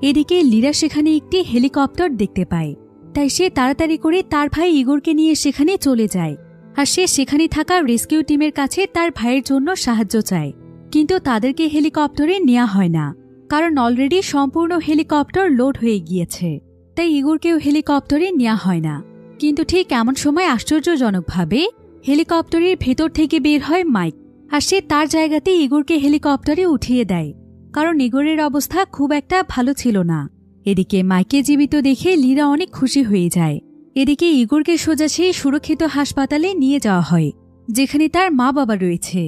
এদিকে লীরা সেখানে একটি হেলিকপ্টার দেখতে পায়, তাই সে তাড়াতাড়ি করে তার ভাই ইগোরকে নিয়ে সেখানে চলে যায়। আর সে সেখানে থাকা রেস্কিউ টিমের কাছে তার ভাইয়ের জন্য সাহায্য চায়, কিন্তু তাদেরকে হেলিকপ্টারে নেওয়া হয় না, কারণ অলরেডি সম্পূর্ণ হেলিকপ্টার লোড হয়ে গিয়েছে। তাই ইগোরকেও হেলিকপ্টারে নেওয়া হয় না। কিন্তু ঠিক এমন সময় আশ্চর্যজনকভাবে হেলিকপ্টারের ভেতর থেকে বের হয় মাইক, আর সে তার জায়গাতে ইগোরকে হেলিকপ্টারে উঠিয়ে দেয়, কারণ ইগোরের অবস্থা খুব একটা ভালো ছিল না। এদিকে মাইককে জীবিত দেখে লীরা অনেক খুশি হয়ে যায়। এদিকে ইগোরকে সোজা সেই সুরক্ষিত হাসপাতালে নিয়ে যাওয়া হয়, যেখানে তার মা বাবা রয়েছে,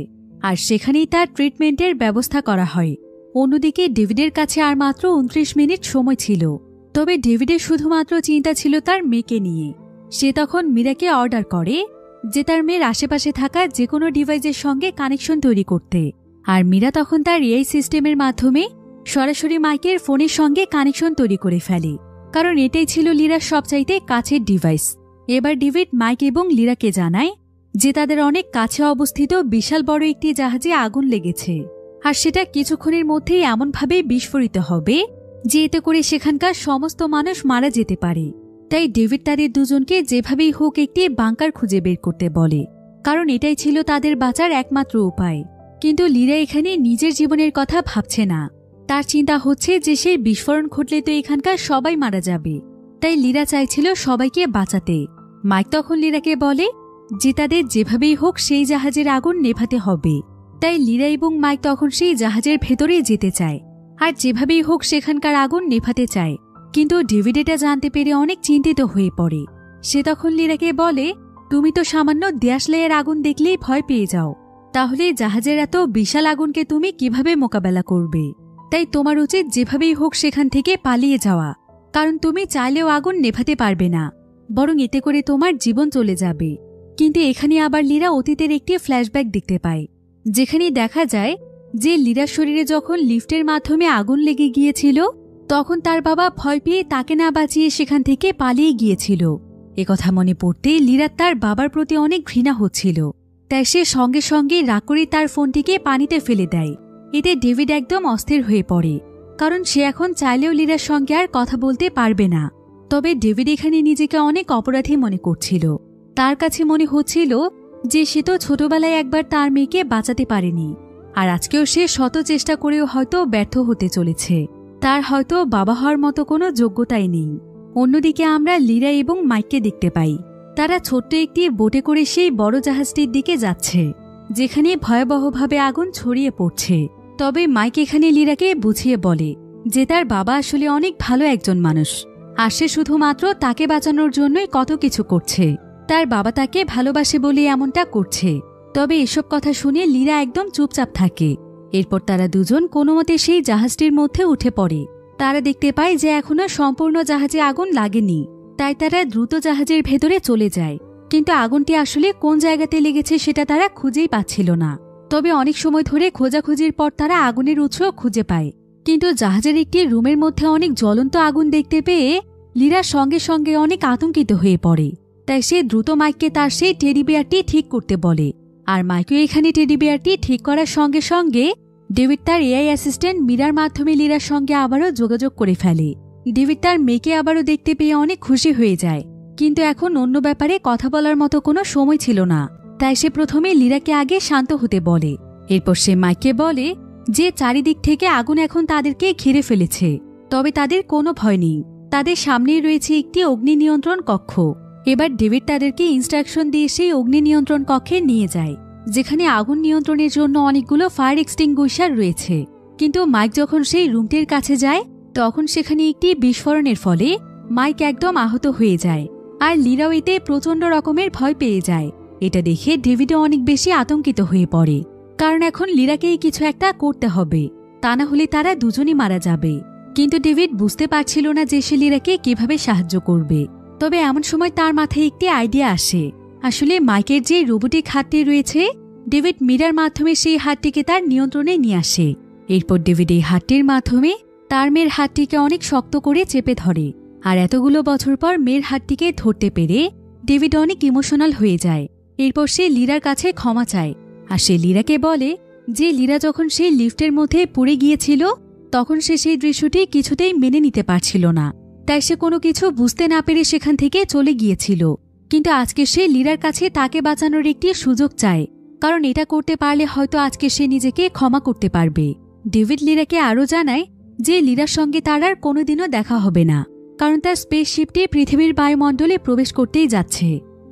আর সেখানেই তার ট্রিটমেন্টের ব্যবস্থা করা হয়। অন্যদিকে ডেভিডের কাছে আর মাত্র 29 মিনিট সময় ছিল। তবে ডেভিডের শুধুমাত্র চিন্তা ছিল তার মেয়েকে নিয়ে। সে তখন মীরাকে অর্ডার করে যে তার মেয়ের আশেপাশে থাকা যে কোনো ডিভাইসের সঙ্গে কানেকশন তৈরি করতে, আর মীরা তখন তার এআই সিস্টেমের মাধ্যমে সরাসরি মাইকের ফোনের সঙ্গে কানেকশন তৈরি করে ফেলে, কারণ এটাই ছিল লীরার সবচাইতে কাছের ডিভাইস। এবার ডেভিড মাইক এবং লীরাকে জানায় যে তাদের অনেক কাছে অবস্থিত বিশাল বড় একটি জাহাজে আগুন লেগেছে, আর সেটা কিছুক্ষণের মধ্যেই এমনভাবে বিস্ফোরিত হবে যে এতে করে সেখানকার সমস্ত মানুষ মারা যেতে পারে। তাই ডেভিড তাদের দুজনকে যেভাবেই হোক একটি বাংকার খুঁজে বের করতে বলে, কারণ এটাই ছিল তাদের বাঁচার একমাত্র উপায়। কিন্তু লীরা এখানে নিজের জীবনের কথা ভাবছে না। তার চিন্তা হচ্ছে যে সেই বিস্ফোরণ ঘটলে তো এখানকার সবাই মারা যাবে। তাই লীরা চাইছিল সবাইকে বাঁচাতে। মাইক তখন লীরাকে বলে যে তাদের যেভাবেই হোক সেই জাহাজের আগুন নেভাতে হবে। তাই লীরা এবং মাইক তখন সেই জাহাজের ভেতরে যেতে চায়, আর যেভাবেই হোক সেখানকার আগুন নেভাতে চায়। কিন্তু ডেভিড এটা জানতে পেরে অনেক চিন্তিত হয়ে পড়ে। সে তখন লীরাকে বলে, তুমি তো সামান্য দেশলাইয়ের আগুন দেখলেই ভয় পেয়ে যাও, তাহলে জাহাজের এত বিশাল আগুনকে তুমি কিভাবে মোকাবেলা করবে? তাই তোমার উচিত যেভাবেই হোক সেখান থেকে পালিয়ে যাওয়া, কারণ তুমি চাইলেও আগুন নেভাতে পারবে না, বরং এতে করে তোমার জীবন চলে যাবে। কিন্তু এখানে আবার লীরা অতীতের একটি ফ্ল্যাশব্যাক দেখতে পায়, যেখানে দেখা যায় যে লীরার শরীরে যখন লিফটের মাধ্যমে আগুন লেগে গিয়েছিল, তখন তার বাবা ভয় পেয়ে তাকে না বাঁচিয়ে সেখান থেকে পালিয়ে গিয়েছিল। একথা মনে পড়তেই লীরার তার বাবার প্রতি অনেক ঘৃণা হচ্ছিল। তাই সে সঙ্গে সঙ্গে রাগ করে তার ফোনটিকে পানিতে ফেলে দেয়। এতে ডেভিড একদম অস্থির হয়ে পড়ে, কারণ সে এখন চাইলেও লীরার সঙ্গে আর কথা বলতে পারবে না। তবে ডেভিড এখানে নিজেকে অনেক অপরাধী মনে করছিল। তার কাছে মনে হচ্ছিল যে সে তো ছোটবেলায় একবার তার মেয়েকে বাঁচাতে পারেনি, আর আজকেও সে শত চেষ্টা করেও হয়তো ব্যর্থ হতে চলেছে। তার হয়তো বাবা হওয়ার মতো কোনো যোগ্যতাই নেই। অন্যদিকে আমরা লীরা এবং মাইককে দেখতে পাই। তারা ছোট্ট একটি বোটে করে সেই বড় জাহাজটির দিকে যাচ্ছে, যেখানে ভয়াবহভাবে আগুন ছড়িয়ে পড়ছে। তবে মাইক এখানে লীরাকে বুঝিয়ে বলে যে তার বাবা আসলে অনেক ভালো একজন মানুষ, আর সে শুধুমাত্র তাকে বাঁচানোর জন্যই কত কিছু করছে। তার বাবা তাকে ভালোবাসে বলে এমনটা করছে। তবে এসব কথা শুনে লীরা একদম চুপচাপ থাকে। এরপর তারা দুজন কোনোমতে সেই জাহাজটির মধ্যে উঠে পড়ে। তারা দেখতে পায় যে এখনো সম্পূর্ণ জাহাজে আগুন লাগেনি, তাই তারা দ্রুত জাহাজের ভেতরে চলে যায়। কিন্তু আগুনটি আসলে কোন জায়গাতে লেগেছে সেটা তারা খুঁজেই পাচ্ছিল না। তবে অনেক সময় ধরে খোঁজাখুঁজির পর তারা আগুনের উৎস খুঁজে পায়। কিন্তু জাহাজের একটি রুমের মধ্যে অনেক জ্বলন্ত আগুন দেখতে পেয়ে লীরা সঙ্গে সঙ্গে অনেক আতঙ্কিত হয়ে পড়ে। তাই সে দ্রুত মাইককে তার সেই টেডি বিয়ারটি ঠিক করতে বলে। আর মাইকও এখানে টেডি বিয়ারটি ঠিক করার সঙ্গে সঙ্গে ডেভিড তার এআই অ্যাসিস্ট্যান্ট মীরার মাধ্যমে লীরার সঙ্গে আবারও যোগাযোগ করে ফেলে। ডেভিড তার মেয়েকে আবারও দেখতে পেয়ে অনেক খুশি হয়ে যায়, কিন্তু এখন অন্য ব্যাপারে কথা বলার মতো কোনো সময় ছিল না। তাই সে প্রথমে লীরাকে আগে শান্ত হতে বলে। এরপর সে মাইককে বলে যে চারিদিক থেকে আগুন এখন তাদেরকে ঘিরে ফেলেছে, তবে তাদের কোনো ভয় নেই। তাদের সামনেই রয়েছে একটি অগ্নি নিয়ন্ত্রণ কক্ষ। এবার ডেভিড তাদেরকে ইনস্ট্রাকশন দিয়ে সেই অগ্নি নিয়ন্ত্রণ কক্ষে নিয়ে যায়, যেখানে আগুন নিয়ন্ত্রণের জন্য অনেকগুলো ফায়ার এক্সটিংগুইশার রয়েছে। কিন্তু মাইক যখন সেই রুমটির কাছে যায়, তখন সেখানে একটি বিস্ফোরণের ফলে মাইক একদম আহত হয়ে যায়, আর লীরাও এতে প্রচণ্ড রকমের ভয় পেয়ে যায়। এটা দেখে ডেভিডও অনেক বেশি আতঙ্কিত হয়ে পড়ে, কারণ এখন লীরাকেই কিছু একটা করতে হবে, তা না হলে তারা দুজনই মারা যাবে। কিন্তু ডেভিড বুঝতে পারছিল না যে সে লীরাকে কিভাবে সাহায্য করবে। তবে এমন সময় তার মাথায় একটি আইডিয়া আসে। আসলে মাইকের যে রোবোটিক হাতটি রয়েছে, ডেভিড মীরার মাধ্যমে সেই হাতটিকে তার নিয়ন্ত্রণে নিয়ে আসে। এরপর ডেভিড এই হাতটির মাধ্যমে তার মেয়ের হাতটিকে অনেক শক্ত করে চেপে ধরে, আর এতগুলো বছর পর মেয়ের হাতটিকে ধরতে পেরে ডেভিড অনেক ইমোশনাল হয়ে যায়। এরপর সে লিরার কাছে ক্ষমা চায়, আর সে লিরাকে বলে যে লিরা যখন সেই লিফটের মধ্যে পড়ে গিয়েছিল তখন সে সেই দৃশ্যটি কিছুতেই মেনে নিতে পারছিল না, তাই সে কোনো কিছু বুঝতে না পেরে সেখান থেকে চলে গিয়েছিল। কিন্তু আজকে সে লিরার কাছে তাকে বাঁচানোর একটি সুযোগ চায়, কারণ এটা করতে পারলে হয়তো আজকে সে নিজেকে ক্ষমা করতে পারবে। ডেভিড লিরাকে আরও জানায় যে লিরার সঙ্গে তার আর কোনোদিনও দেখা হবে না, কারণ তার স্পেসশিপটি পৃথিবীর বায়ুমণ্ডলে প্রবেশ করতেই যাচ্ছে।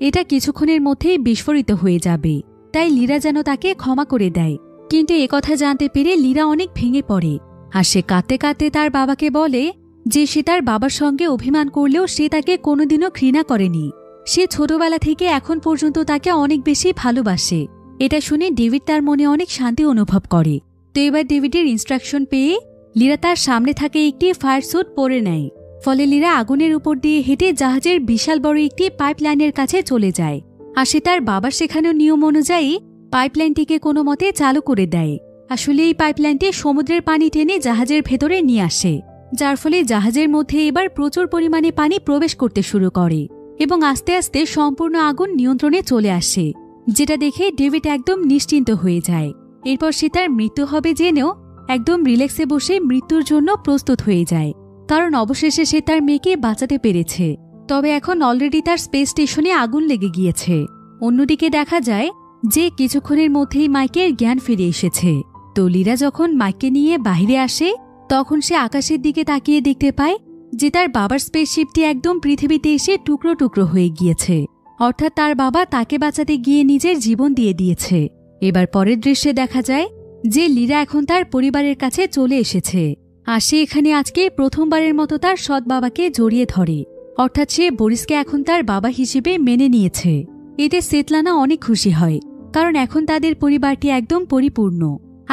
এটা কিছুক্ষণের মধ্যেই বিস্ফোরিত হয়ে যাবে, তাই লিরা যেন তাকে ক্ষমা করে দেয়। কিন্তু একথা জানতে পেরে লিরা অনেক ভেঙে পড়ে, আর সে কাঁদতে কাঁদতে তার বাবাকে বলে যে সে তার বাবার সঙ্গে অভিমান করলেও সে তাকে কোনোদিনও ঘৃণা করেনি। সে ছোটবেলা থেকে এখন পর্যন্ত তাকে অনেক বেশি ভালোবাসে। এটা শুনে ডেভিড তার মনে অনেক শান্তি অনুভব করে। তো এবার ডেভিডের ইনস্ট্রাকশন পেয়ে লিরা তার সামনে থাকে একটি ফায়ার স্যুট পরে নেয়। ফলে লিরা আগুনের উপর দিয়ে হেঁটে জাহাজের বিশাল বড় একটি পাইপলাইনের কাছে চলে যায়, আর সে তার বাবার শেখানো নিয়ম অনুযায়ী পাইপলাইনটিকে কোনো মতে চালু করে দেয়। আসলে এই পাইপলাইনটি সমুদ্রের পানি টেনে জাহাজের ভেতরে নিয়ে আসে, যার ফলে জাহাজের মধ্যে এবার প্রচুর পরিমাণে পানি প্রবেশ করতে শুরু করে এবং আস্তে আস্তে সম্পূর্ণ আগুন নিয়ন্ত্রণে চলে আসে, যেটা দেখে ডেভিড একদম নিশ্চিন্ত হয়ে যায়। এরপর সে তার মৃত্যু হবে জেনেও একদম রিল্যাক্সে বসে মৃত্যুর জন্য প্রস্তুত হয়ে যায়, কারণ অবশেষে সে তার মেয়েকে বাঁচাতে পেরেছে। তবে এখন অলরেডি তার স্পেস স্টেশনে আগুন লেগে গিয়েছে। অন্যদিকে দেখা যায় যে কিছুক্ষণের মধ্যেই মাইকের জ্ঞান ফিরে এসেছে। তো লিরা যখন মাইককে নিয়ে বাইরে আসে তখন সে আকাশের দিকে তাকিয়ে দেখতে পায় যে তার বাবার স্পেসশিপটি একদম পৃথিবীতে এসে টুকরো টুকরো হয়ে গিয়েছে, অর্থাৎ তার বাবা তাকে বাঁচাতে গিয়ে নিজের জীবন দিয়ে দিয়েছে। এবার পরের দৃশ্যে দেখা যায় যে লিরা এখন তার পরিবারের কাছে চলে এসেছে, আর সে এখানে আজকে প্রথমবারের মতো তার সৎ বাবাকে জড়িয়ে ধরে, অর্থাৎ সে বরিসকে এখন তার বাবা হিসেবে মেনে নিয়েছে। এতে সেতলানা অনেক খুশি হয়, কারণ এখন তাদের পরিবারটি একদম পরিপূর্ণ।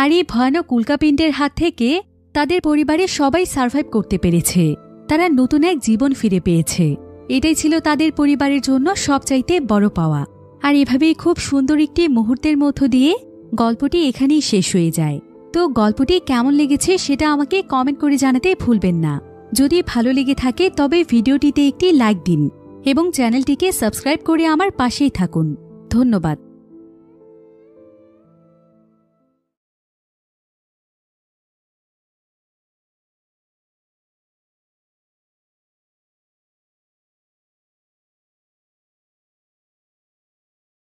আর এই ভয়ানক উল্কাপিণ্ডের হাত থেকে তাদের পরিবারের সবাই সার্ভাইভ করতে পেরেছে, তারা নতুন এক জীবন ফিরে পেয়েছে। এটাই ছিল তাদের পরিবারের জন্য সবচাইতে বড় পাওয়া। আর এভাবেই খুব সুন্দর একটি মুহূর্তের মধ্য দিয়ে গল্পটি এখানেই শেষ হয়ে যায়। তো গল্পটি কেমন লেগেছে সেটা আমাকে কমেন্ট করে জানাতে ভুলবেন না। যদি ভালো লেগে থাকে তবে ভিডিওটিতে একটি লাইক দিন এবং চ্যানেলটিকে সাবস্ক্রাইব করে আমার পাশেই থাকুন। ধন্যবাদ।